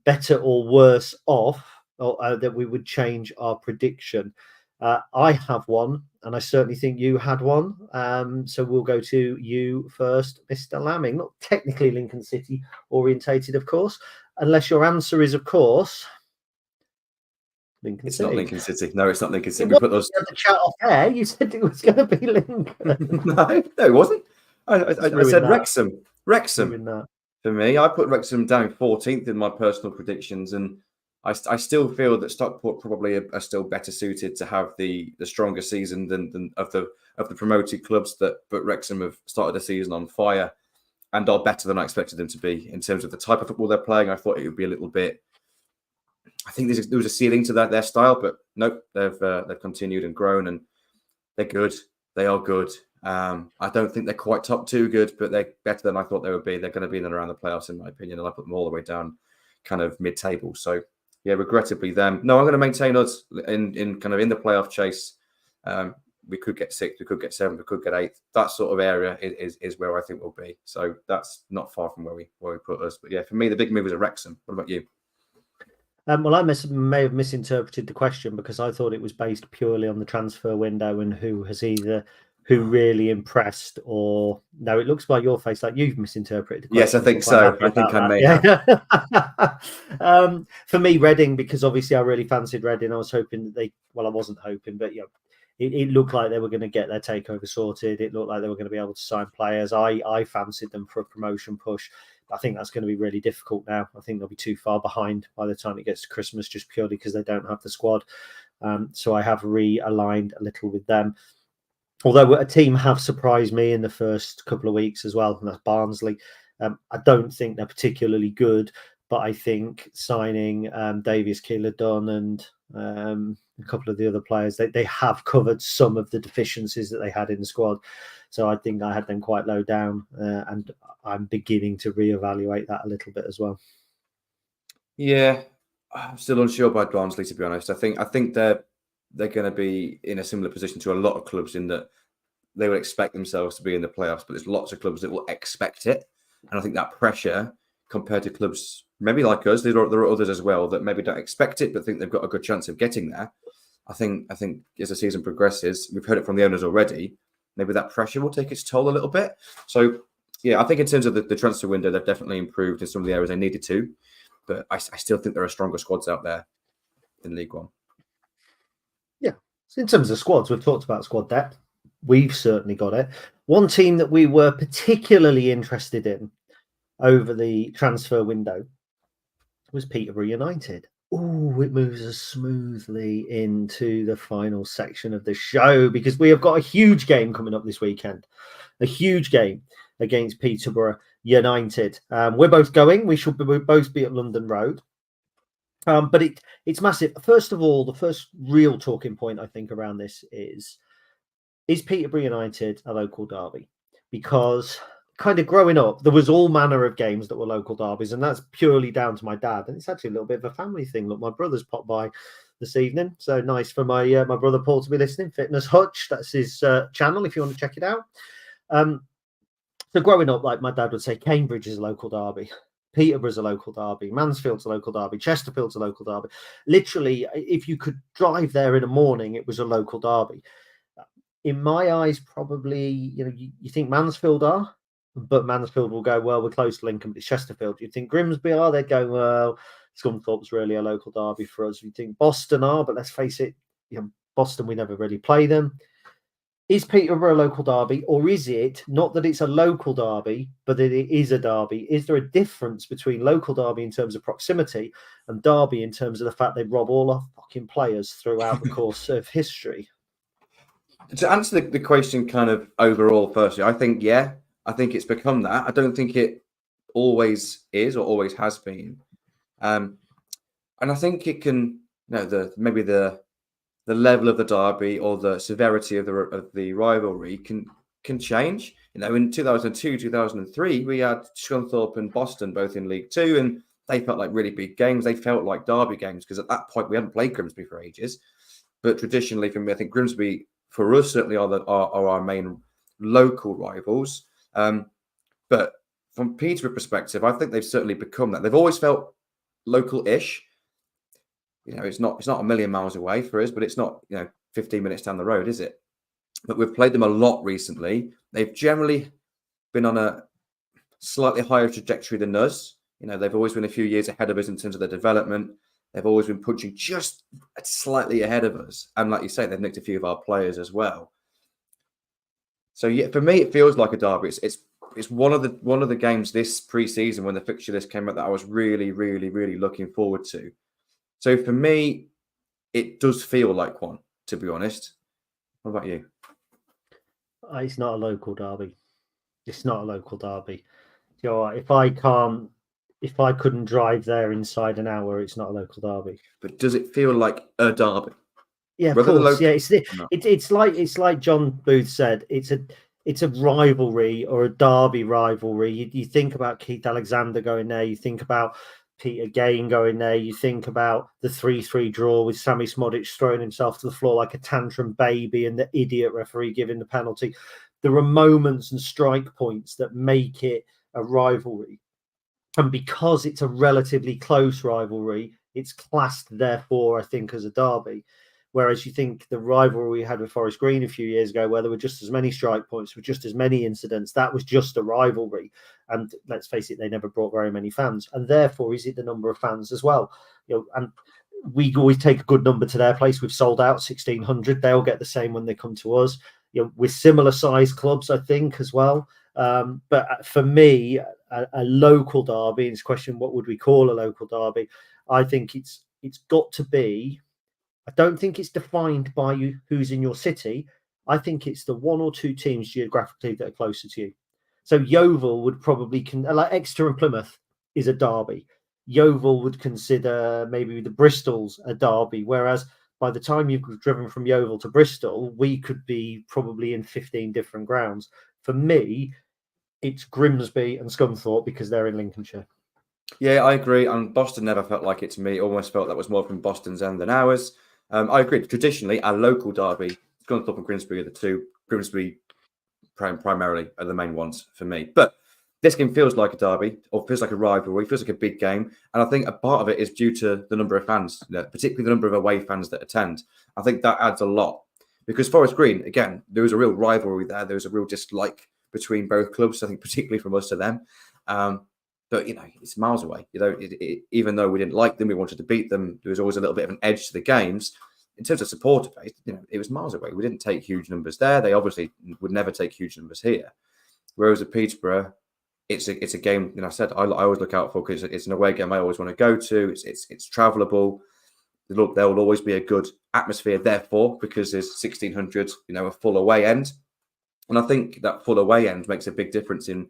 better or worse off, or that we would change our prediction? I have one, and I certainly think you had one. So we'll go to you first, Mr. Lamming. Not technically Lincoln City orientated, of course, unless your answer is, of course, Lincoln It's City. not Lincoln City. No, it's not Lincoln City. We put those. The chat off air. You said it was going to be Lincoln. no, it wasn't. I said that. Wrexham. For me, I put Wrexham down 14th in my personal predictions, and I still feel that Stockport probably are still better suited to have the stronger season than of the promoted clubs. But Wrexham have started the season on fire and are better than I expected them to be in terms of the type of football they're playing. I thought it would be a little bit. I think there was a ceiling to their style, but nope, they've continued and grown, and they're good. They are good. I don't think they're quite top 2 good, but they're better than I thought they would be. They're going to be in and around the playoffs, in my opinion, and I put them all the way down, kind of mid-table. So, yeah, regrettably them. No, I'm going to maintain us in the playoff chase. We could get 6th, we could get 7th, we could get 8th. That sort of area is where I think we'll be. So that's not far from where we put us. But yeah, for me, the big move is at Wrexham. What about you? Well, I may have misinterpreted the question because I thought it was based purely on the transfer window and who really impressed or no. It looks by your face like you've misinterpreted the question. Yes, I think I'm quite so. happy I think about I that. may Yeah. For me, Reading, because obviously I really fancied Reading. I was hoping that I wasn't hoping, but it looked like they were going to get their takeover sorted. It looked like they were going to be able to sign players. I fancied them for a promotion push. I think that's going to be really difficult now. I think they'll be too far behind by the time it gets to Christmas, just purely because they don't have the squad. So I have realigned a little with them. Although a team have surprised me in the first couple of weeks as well, and that's Barnsley. I don't think they're particularly good, but I think signing Davies Keeler-Dunn and a couple of the other players, they have covered some of the deficiencies that they had in the squad. So I think I had them quite low down, and I'm beginning to reevaluate that a little bit as well. Yeah, I'm still unsure by Barnsley, to be honest. I think they're going to be in a similar position to a lot of clubs in that they will expect themselves to be in the playoffs, but there's lots of clubs that will expect it. And I think that pressure compared to clubs maybe like us, there are others as well that maybe don't expect it, but think they've got a good chance of getting there. I think as the season progresses, we've heard it from the owners already, maybe that pressure will take its toll a little bit. So, yeah, I think in terms of the transfer window, they've definitely improved in some of the areas they needed to. But I still think there are stronger squads out there in League One. Yeah. So in terms of squads, we've talked about squad depth. We've certainly got it. One team that we were particularly interested in over the transfer window was Peterborough United. Oh, it moves us smoothly into the final section of the show because we have got a huge game coming up this weekend. A huge game against Peterborough United. We're both going. We'll both be at London Road. But it's massive. First of all, the first real talking point I think around this is Peterborough United a local derby? Because kind of growing up, there was all manner of games that were local derbies, and that's purely down to my dad. And it's actually a little bit of a family thing. Look, my brother's popped by this evening, so nice for my brother Paul to be listening. Fitness Hutch, that's his channel if you want to check it out. So growing up, like my dad would say, Cambridge is a local derby. Peterborough's a local derby. Mansfield's a local derby. Chesterfield's a local derby. Literally, if you could drive there in the morning, it was a local derby. In my eyes, probably, you think Mansfield are, but Mansfield will go, well, we're close to Lincoln, but it's Chesterfield. You think Grimsby are, they'd go, well, Scunthorpe's really a local derby for us. You think Boston are, but let's face it, Boston, we never really play them. Is Peterborough a local derby, or is it not that it's a local derby, but that it is a derby? Is there a difference between local derby in terms of proximity and derby in terms of the fact they rob all our fucking players throughout the course of history? To answer the question kind of overall, firstly, I think it's become that. I don't think it always is or always has been. And I think it can, maybe the level of the derby or the severity of the rivalry can change. In 2002, 2003, we had Scunthorpe and Boston both in League Two, and they felt like really big games. They felt like derby games because at that point we hadn't played Grimsby for ages. But traditionally, for me, I think Grimsby, for us, certainly are our main local rivals. But from Peterborough perspective, I think they've certainly become that. They've always felt local-ish. It's not a million miles away for us, but it's not 15 minutes down the road, is it? But we've played them a lot recently. They've generally been on a slightly higher trajectory than us. They've always been a few years ahead of us in terms of their development. They've always been punching just slightly ahead of us. And like you say, they've nicked a few of our players as well. So yeah, for me, it feels like a derby. It's one of the games this pre-season when the fixture list came out that I was really, really, really looking forward to. So for me, it does feel like one, to be honest. What about you? It's not a local derby. It's not a local derby. If I couldn't drive there inside an hour, it's not a local derby. But does it feel like a derby? Yeah, of course. Yeah, it's like John Booth said. It's a rivalry or a derby rivalry. You think about Keith Alexander going there. You think about Peter Gain going there. You think about the 3-3 draw with Sammy Smodic throwing himself to the floor like a tantrum baby and the idiot referee giving the penalty. There are moments and strike points that make it a rivalry. And because it's a relatively close rivalry, it's classed therefore, I think, as a derby. Whereas you think the rivalry we had with Forest Green a few years ago, where there were just as many strike points, with just as many incidents, that was just a rivalry. And let's face it, they never brought very many fans. And therefore, is it the number of fans as well? And we always take a good number to their place. We've sold out 1,600. They'll get the same when they come to us. We're similar size clubs, I think, as well. But for me, a local derby, and it's a question, what would we call a local derby? I think it's got to be. I don't think it's defined by you who's in your city. I think it's the one or two teams geographically that are closer to you. So Yeovil would probably like Exeter and Plymouth is a derby. Yeovil would consider maybe the Bristol's a derby, whereas by the time you've driven from Yeovil to Bristol, we could be probably in 15 different grounds. For me, it's Grimsby and Scunthorpe because they're in Lincolnshire. Yeah, I agree. And Boston never felt like it to me. It almost felt that was more from Boston's end than ours. I agree. Traditionally, our local derby, Scunthorpe and Grimsby are the two. Grimsby primarily are the main ones for me. But this game feels like a derby, or feels like a rivalry, feels like a big game. And I think a part of it is due to the number of fans, particularly the number of away fans that attend. I think that adds a lot. Because Forest Green, again, there was a real rivalry there. There was a real dislike between both clubs, I think, particularly from us to them. But, it's miles away. Even though we didn't like them, we wanted to beat them, there was always a little bit of an edge to the games. In terms of supporter base, it was miles away. We didn't take huge numbers there. They obviously would never take huge numbers here. Whereas at Peterborough, it's a game, I said, I always look out for because it's an away game I always want to go to. It's travelable. There will always be a good atmosphere, therefore, because there's 1,600, a full away end. And I think that full away end makes a big difference in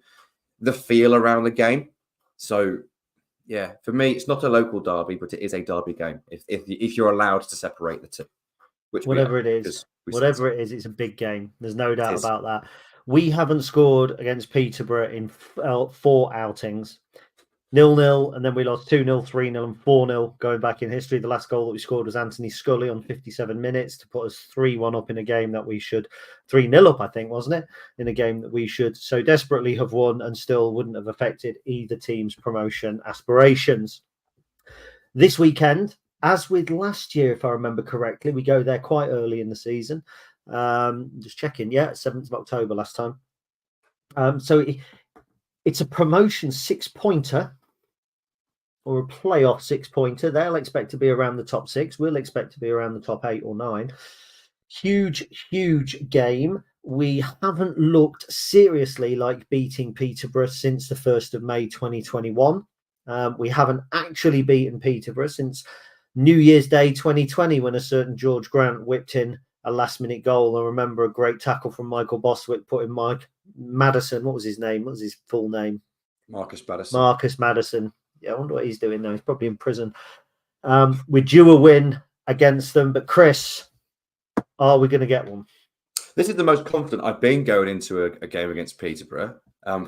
the feel around the game. So, yeah, for me, it's not a local derby, but it is a derby game. If you're allowed to separate the two, whatever it is, it's a big game. There's no doubt about that. We haven't scored against Peterborough in 4 outings. 0-0, and then we lost 2-0, 3-0, and 4-0 going back in history. The last goal that we scored was Anthony Scully on 57 minutes to put us 3-1 up in a game that we should, 3-0 up, I think, wasn't it? In a game that we should so desperately have won and still wouldn't have affected either team's promotion aspirations. This weekend, as with last year, if I remember correctly, we go there quite early in the season. Just checking, 7th of October last time. So it's a promotion 6-pointer. Or a playoff 6-pointer. They'll expect to be around the top 6. We'll expect to be around the top 8 or 9. Huge game. We haven't looked seriously like beating Peterborough since the 1st of May 2021. We haven't actually beaten Peterborough since New Year's Day 2020 when a certain George Grant whipped in a last-minute goal. I remember a great tackle from Michael Bostwick putting Mike Madison. What was his name? What was his full name? Marcus Madison. Marcus Madison. Yeah, I wonder what he's doing now. He's probably in prison. We're due a win against them. But Chris, are we going to get one? This is the most confident I've been going into a game against Peterborough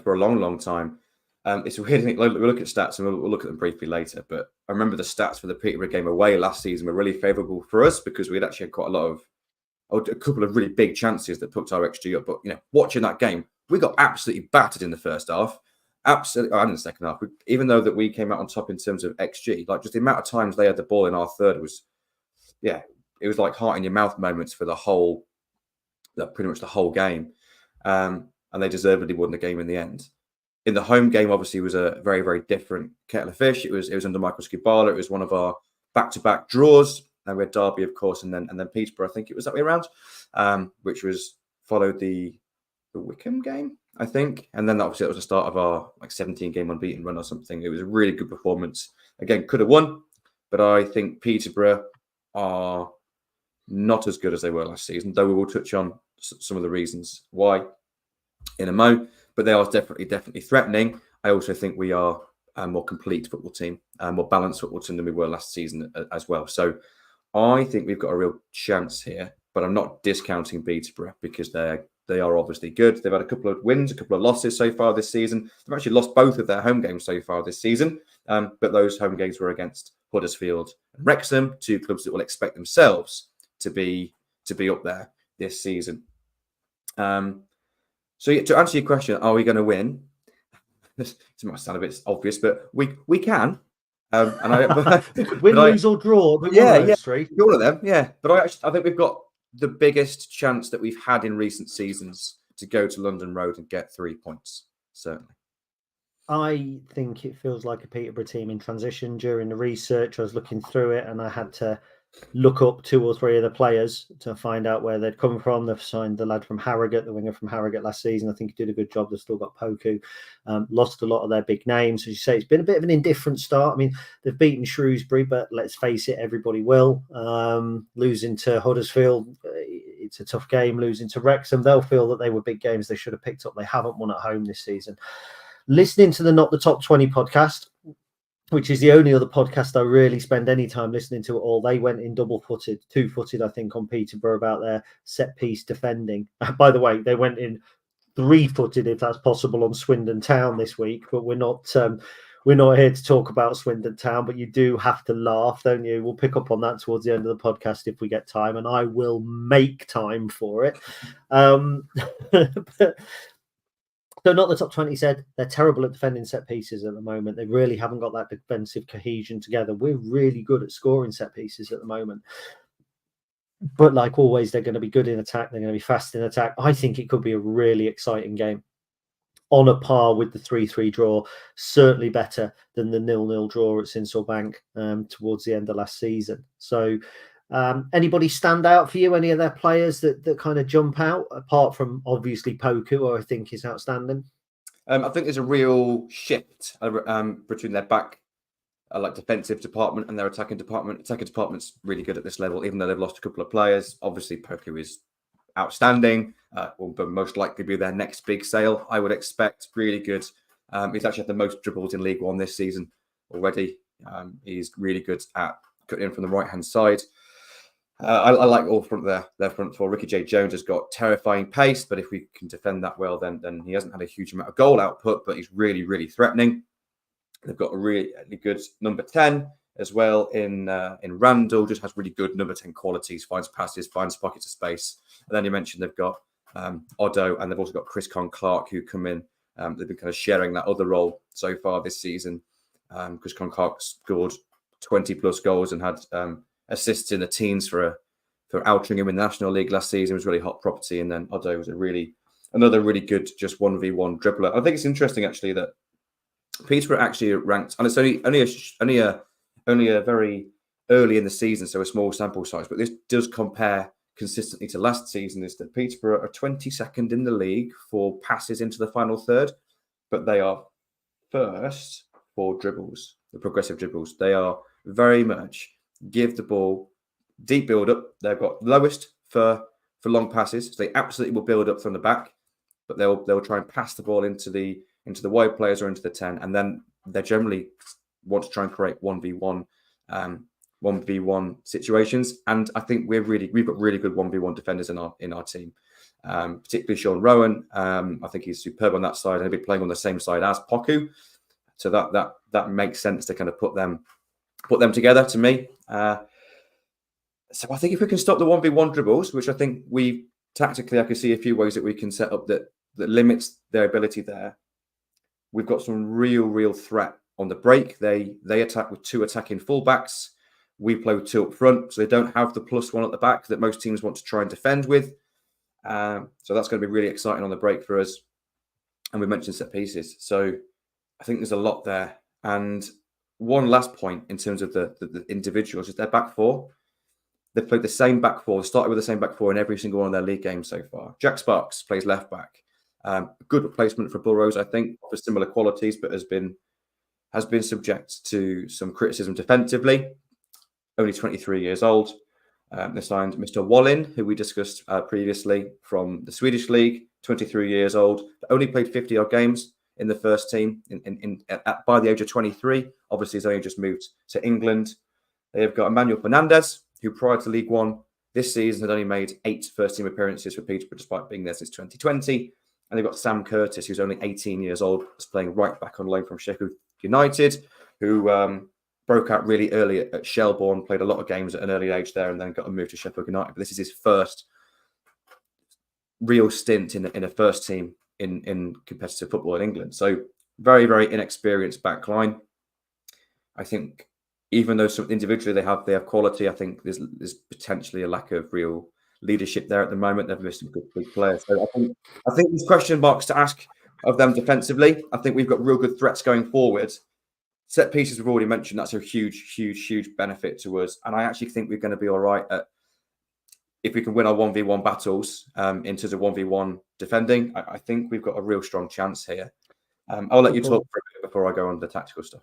for a long time. It's weird. We'll look at stats and we'll look at them briefly later. But I remember the stats for the Peterborough game away last season were really favourable for us because we had actually had quite a couple of really big chances that put our XG up. But, watching that game, we got absolutely battered in the first half. Absolutely, and in the second half, even though that we came out on top in terms of XG, like just the amount of times they had the ball in our third was, it was like heart in your mouth moments for pretty much the whole game. And they deservedly won the game in the end. In the home game, obviously, was a very, very different kettle of fish. It was under Michael Skibala. It was one of our back-to-back draws. And we had Derby, of course, and then Peterborough, I think it was that way around, which followed the Wickham game, I think. And then obviously it was the start of our 17-game unbeaten run or something. It was a really good performance. Again, could have won, but I think Peterborough are not as good as they were last season, though we will touch on some of the reasons why in a mo. But they are definitely threatening. I also think we are a more complete football team, a more balanced football team than we were last season as well. So I think we've got a real chance here, but I'm not discounting Peterborough because they are obviously good. They've had a couple of wins, a couple of losses so far this season. They've actually lost both of their home games so far this season, but those home games were against Huddersfield and Wrexham, two clubs that will expect themselves to be up there this season. So to answer your question, are we going to win? This might sound a bit obvious, but we can. And I, Win, but I, lose or draw. One yeah, of yeah, those three. all of them, yeah. But I think we've got the biggest chance that we've had in recent seasons to go to London Road and get 3 points. Certainly. I think it feels like a Peterborough team in transition. During the research, I was looking through it and I had to look up 2 or 3 of the players to find out where they'd come from. They've signed the lad from Harrogate, the winger from Harrogate last season. I think he did a good job. They've still got Poku. Lost a lot of their big names. As you say, it's been a bit of an indifferent start. I mean, they've beaten Shrewsbury, but let's face it, everybody will. Losing to Huddersfield, it's a tough game. Losing to Wrexham, they'll feel that they were big games they should have picked up. They haven't won at home this season. Listening to the Not the Top 20 podcast, which is the only other podcast I really spend any time listening to at all. They went in double-footed, 2-footed, I think, on Peterborough about their set-piece defending. By the way, they went in 3-footed, if that's possible, on Swindon Town this week. But we're not here to talk about Swindon Town. But you do have to laugh, don't you? We'll pick up on that towards the end of the podcast if we get time, and I will make time for it. So Not the Top 20 said they're terrible at defending set pieces at the moment. They really haven't got that defensive cohesion together. We're really good at scoring set pieces at the moment. But like always, they're going to be good in attack. They're going to be fast in attack. I think it could be a really exciting game. On a par with the 3-3 draw, certainly better than the 0-0 draw at Sinsel Bank towards the end of last season. So anybody stand out for you? Any of their players that kind of jump out, apart from obviously Poku, who I think is outstanding? I think there's a real shift between their back, like defensive department, and their attacking department. Attacking department's really good at this level, even though they've lost a couple of players. Obviously, Poku is outstanding. Will most likely be their next big sale, I would expect. Really good. He's actually had the most dribbles in League One this season already. He's really good at cutting in from the right-hand side. I like all front their front four. Ricky J. Jones has got terrifying pace, but if we can defend that well, then he hasn't had a huge amount of goal output, but he's really, really threatening. They've got a really good number 10 as well in Randall, just has really good number 10 qualities, finds passes, finds pockets of space. And then you mentioned they've got Oddo, and they've also got Chris Clark who come in. They've been kind of sharing that other role so far this season. Chris Clark scored 20 plus goals and had assists in the teens for Altrincham in the National League last season. It was really hot property. And then Oddo was another really good just 1v1 dribbler. I think it's interesting actually that Peterborough actually ranked, and it's only a very early in the season, so a small sample size, but this does compare consistently to last season, is that Peterborough are 22nd in the league for passes into the final third, but they are first for dribbles, the progressive dribbles. They are very much give the ball, deep build up. They've got lowest for long passes. So they absolutely will build up from the back, but they'll try and pass the ball into the wide players or into the 10, and then they generally want to try and create 1v1 situations. And I think we've got really good 1v1 defenders in our team, particularly Sean Rowan. I think he's superb on that side, and he'll be playing on the same side as Poku, so that makes sense to kind of put them together to me. So I think if we can stop the 1v1 dribbles, which I think I can see a few ways that we can set up that limits their ability there. We've got some real threat on the break. They attack with 2 attacking fullbacks. We play with 2 up front, so they don't have the +1 at the back that most teams want to try and defend with. So that's going to be really exciting on the break for us. And we mentioned set pieces, so I think there's a lot there. And one last point in terms of the individuals is their back four. They've played the same back four, started with the same back four in every single one of their league games so far. Jack Sparks plays left back. Good replacement for Burrows, I think, for similar qualities, but has been subject to some criticism defensively. Only 23 years old. They signed Mr. Wallin, who we discussed previously from the Swedish league, 23 years old. Only played 50-odd games in the first team by the age of 23. Obviously, he's only just moved to England. They've got Emmanuel Fernandez, who prior to League One this season had only made 8 first-team appearances for Peterborough, despite being there since 2020. And they've got Sam Curtis, who's only 18 years old, was playing right back on loan from Sheffield United, who broke out really early at Shelbourne, played a lot of games at an early age there, and then got a move to Sheffield United. But this is his first real stint in a first team in competitive football in England. So very, very inexperienced back line. I think even though some individually they have quality, I think there's potentially a lack of real leadership there at the moment. They've missed some good big players. So I think there's question marks to ask of them defensively. I think we've got real good threats going forward. Set pieces we've already mentioned, that's a huge benefit to us. And I actually think we're going to be all right if we can win our 1v1 battles in terms of 1v1 defending. I think we've got a real strong chance here. I'll let you talk for a bit before I go on the tactical stuff.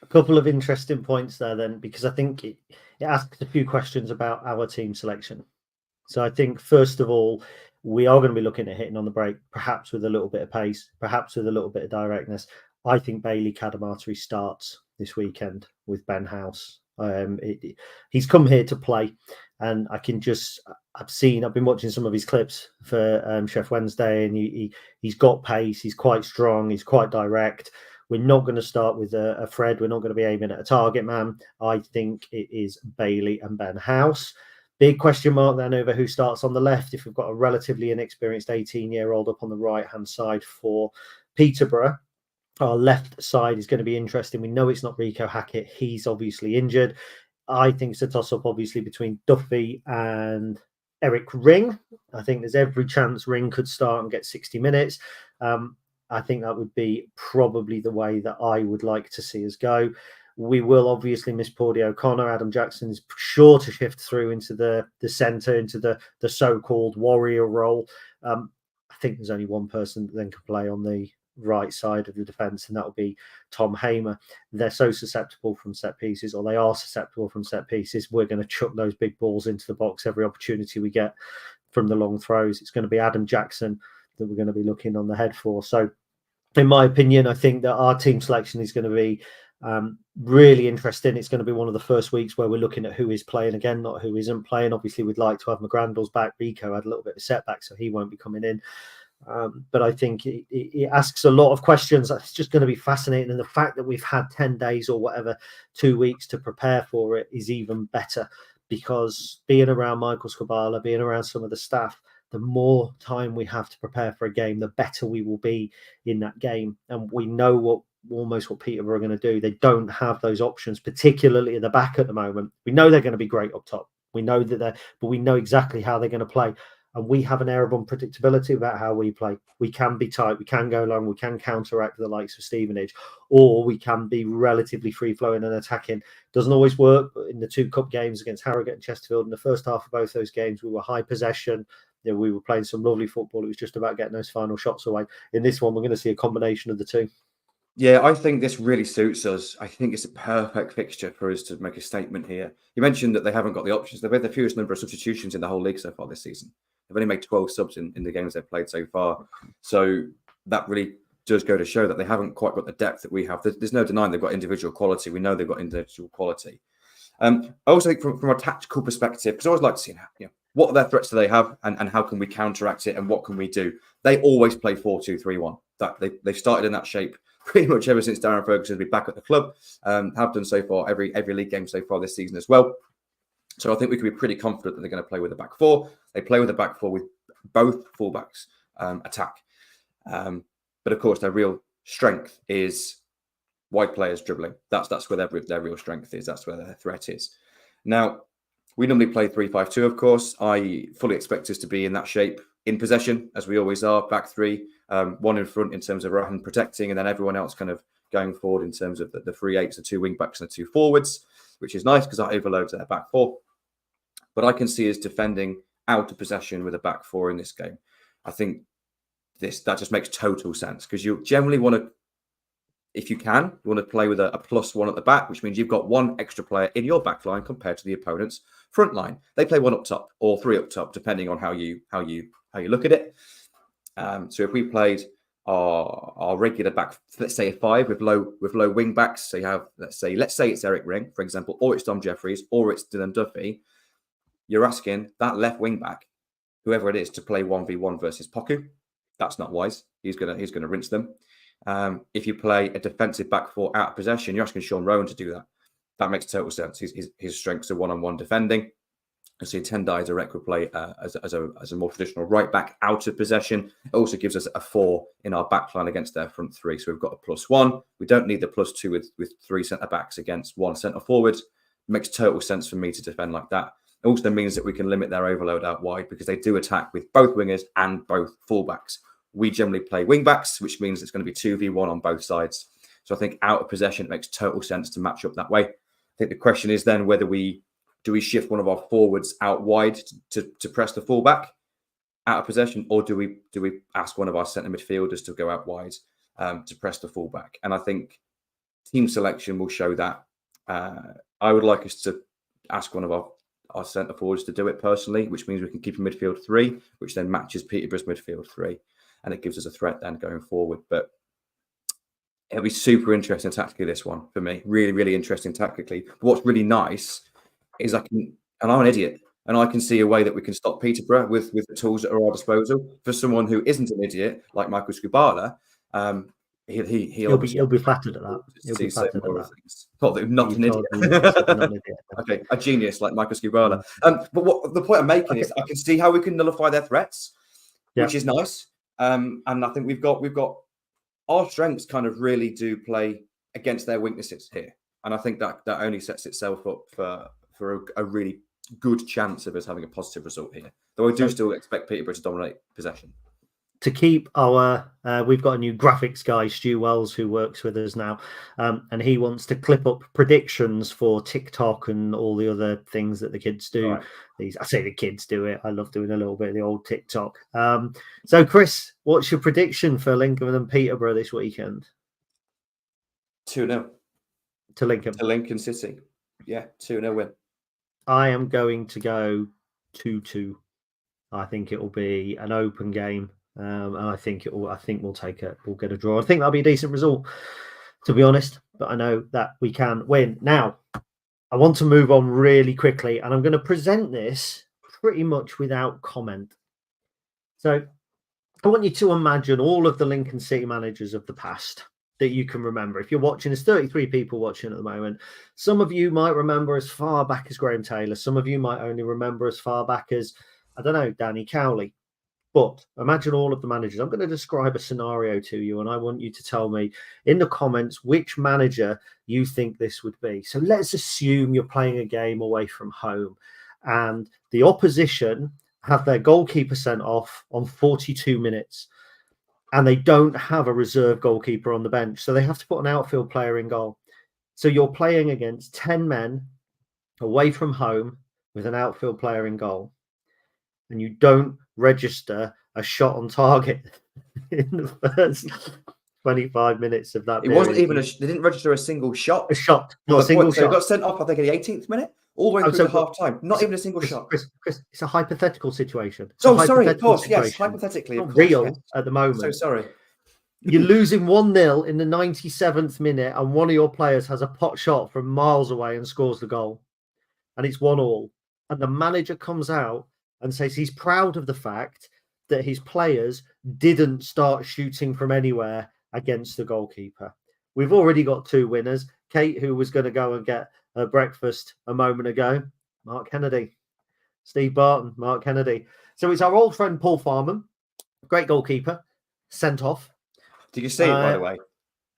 A couple of interesting points there then, because I think it asks a few questions about our team selection. So I think, first of all, we are going to be looking at hitting on the break, perhaps with a little bit of pace, perhaps with a little bit of directness. I think Bailey Cadamarteri starts this weekend with Ben House. He's come here to play, and I've been watching some of his clips for Chef Wednesday, and he's got pace, he's quite strong, he's quite direct. We're not going to start with a Fred. We're not going to be aiming at a target man. I think it is Bailey and Ben House. Big question mark then over who starts on the left. If we've got a relatively inexperienced 18-year-old up on the right-hand side for Peterborough, our left side is going to be interesting. We know it's not Rico Hackett. He's obviously injured. I think it's a toss-up, obviously, between Duffy and Eric Ring. I think there's every chance Ring could start and get 60 minutes. I think that would be probably the way that I would like to see us go. We will obviously miss Paudie O'Connor. Adam Jackson is sure to shift through into the centre, into the so-called warrior role. I think there's only one person that then can play on the right side of the defence, and that will be Tom Hamer. They're so susceptible from set pieces, or they are susceptible from set pieces. We're going to chuck those big balls into the box every opportunity we get from the long throws. It's going to be Adam Jackson that we're going to be looking on the head for. So in my opinion, I think that our team selection is going to be really interesting. It's going to be one of the first weeks where we're looking at who is playing again, not who isn't playing. Obviously, we'd like to have McGrandles back. Rico had a little bit of a setback, so he won't be coming in. But I think it asks a lot of questions. It's just going to be fascinating. And the fact that we've had 10 days or whatever, 2 weeks to prepare for it is even better, because being around Michael Skubala, being around some of the staff, the more time we have to prepare for a game, the better we will be in that game. And we know almost what Peterborough are going to do. They don't have those options, particularly at the back at the moment. We know they're going to be great up top. We know that but we know exactly how they're going to play. And we have an air of unpredictability about how we play. We can be tight, we can go long, we can counteract the likes of Stevenage, or we can be relatively free-flowing and attacking. Doesn't always work, but in the 2 cup games against Harrogate and Chesterfield, in the first half of both those games, we were high possession. We were playing some lovely football. It was just about getting those final shots away. In this one, we're going to see a combination of the two. Yeah, I think this really suits us. I think it's a perfect fixture for us to make a statement here. You mentioned that they haven't got the options. They've made the fewest number of substitutions in the whole league so far this season. They've only made 12 subs in the games they've played so far. So that really does go to show that they haven't quite got the depth that we have. There's no denying they've got individual quality. We know they've got individual quality. I also think from a tactical perspective, because I always like to see, what other threats do they have, and how can we counteract it, and what can we do? They always play 4-2-3-1. That they've started in that shape pretty much ever since Darren Ferguson's been back at the club. Have done so far every league game so far this season as well. So I think we can be pretty confident that they're going to play with a back four. They play with a back four with both fullbacks attack. But of course, their real strength is wide players dribbling. That's where their real strength is. That's where their threat is. Now, we normally play 3-5-2, of course. I fully expect us to be in that shape in possession, as we always are, back three, one in front in terms of Rahan protecting, and then everyone else kind of going forward in terms of the 3-8s, the 2 wing backs and the 2 forwards, which is nice because that overloads their back four. But I can see us defending out of possession with a back four in this game. I think that just makes total sense, because you generally want to, if you can, you want to play with a +1 at the back, which means you've got one extra player in your back line compared to the opponent's front line. They play 1 up top or 3 up top, depending on how you look at it. So if we played our regular back, let's say a 5 with low wing backs, so you have let's say it's Eric Ring, for example, or it's Dom Jeffries, or it's Dylan Duffy. You're asking that left wing back, whoever it is, to play 1v1 versus Poku. That's not wise. He's gonna rinse them. If you play a defensive back four out of possession, you're asking Sean Rowan to do that. That makes total sense. His strengths are one-on-one defending. I see Tendai direct will play as a more traditional right back out of possession. It also gives us a 4 in our back line against their front 3. So we've got a +1. We don't need the +2 with 3 centre backs against 1 centre forward. It makes total sense for me to defend like that. It also means that we can limit their overload out wide because they do attack with both wingers and both fullbacks. We generally play wing backs, which means it's going to be 2v1 on both sides. So I think out of possession, it makes total sense to match up that way. I think the question is then whether do we shift one of our forwards out wide to press the fullback out of possession, or do we ask one of our centre midfielders to go out wide to press the fullback? And I think team selection will show that. I would like us to ask one of our centre forwards to do it personally, which means we can keep a midfield 3, which then matches Peterborough's midfield 3, and it gives us a threat then going forward. But it'll be super interesting tactically, this one for me. Really, really interesting tactically. But what's really nice is and I'm an idiot, and I can see a way that we can stop Peterborough with the tools that are at our disposal. For someone who isn't an idiot, like Michael Scubala, he'll be flattered at that. He'll be flattered at that. Not an idiot. Okay, a genius like Michael Scubala. But the point I'm making is I can see how we can nullify their threats, which is nice. And I think we've got our strengths kind of really do play against their weaknesses here. And I think that only sets itself up for a really good chance of us having a positive result here. Though I do still expect Peterborough to dominate possession. To keep our, we've got a new graphics guy, Stu Wells, who works with us now, and he wants to clip up predictions for TikTok and all the other things that the kids do. Right. I say the kids do it. I love doing a little bit of the old TikTok. So, Chris, what's your prediction for Lincoln and Peterborough this weekend? 2-0. To Lincoln. To Lincoln City. Yeah, 2-0 win. I am going to go 2-2. I think it will be an open game. And I think we'll get a draw. I think that'll be a decent result, to be honest. But I know that we can win. Now, I want to move on really quickly, and I'm going to present this pretty much without comment. So I want you to imagine all of the Lincoln City managers of the past that you can remember. If you're watching, there's 33 people watching at the moment. Some of you might remember as far back as Graham Taylor. Some of you might only remember as far back as, I don't know, Danny Cowley. But imagine all of the managers. I'm going to describe a scenario to you, and I want you to tell me in the comments which manager you think this would be. So let's assume you're playing a game away from home, and the opposition have their goalkeeper sent off on 42 minutes, and they don't have a reserve goalkeeper on the bench. So they have to put an outfield player in goal. So you're playing against 10 men away from home with an outfield player in goal, and you don't register a shot on target in the first 25 minutes of that. It wasn't even they didn't register a single shot. A shot, not a single shot. So it got sent off, I think, in the 18th minute, all the way through to half time. Not even a single shot. Chris, it's a hypothetical situation. Sorry, of course, yes, hypothetically. It's not real at the moment. So sorry. You're losing 1-0 in the 97th minute, and one of your players has a pot shot from miles away and scores the goal, and it's 1-1. And the manager comes out and says he's proud of the fact that his players didn't start shooting from anywhere against the goalkeeper. We've already got 2 winners. Kate, who was going to go and get a breakfast a moment ago, Mark Kennedy. Steve Barton, Mark Kennedy. So it's our old friend Paul Farman, great goalkeeper, sent off. Did you see it, by the way?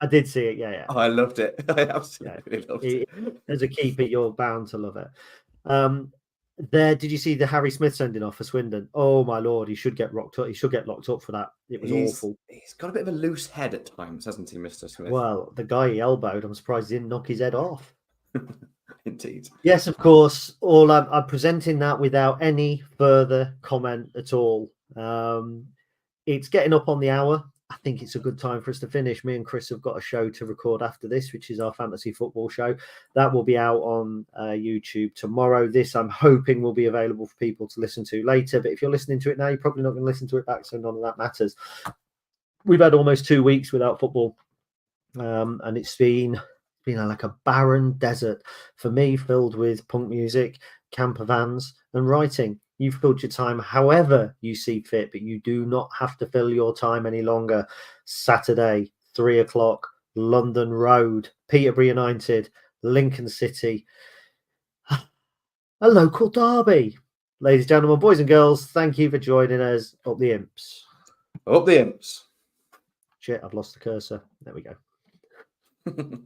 I did see it, yeah. Oh, I loved it. I absolutely loved it. As a keeper, you're bound to love it. Did you see the Harry Smith sending off for Swindon? Oh my lord, he should get locked up. He should get locked up for that. It was awful. He's got a bit of a loose head at times, hasn't he, Mr. Smith? Well, the guy he elbowed, I'm surprised he didn't knock his head off. Indeed. Yes, of course. I'm presenting that without any further comment at all. It's getting up on the hour. I think it's a good time for us to finish. Me and Chris have got a show to record after this, which is our fantasy football show. That will be out on YouTube tomorrow. This, I'm hoping, will be available for people to listen to later. But if you're listening to it now, you're probably not going to listen to it back, so none of that matters. We've had almost 2 weeks without football, and it's been like a barren desert for me, filled with punk music, camper vans, and writing. You've filled your time however you see fit, but you do not have to fill your time any longer. Saturday, 3:00, London Road, Peterborough United, Lincoln City. A local derby. Ladies and gentlemen, boys and girls, thank you for joining us. Up the imps. Up the imps. Shit, I've lost the cursor. There we go.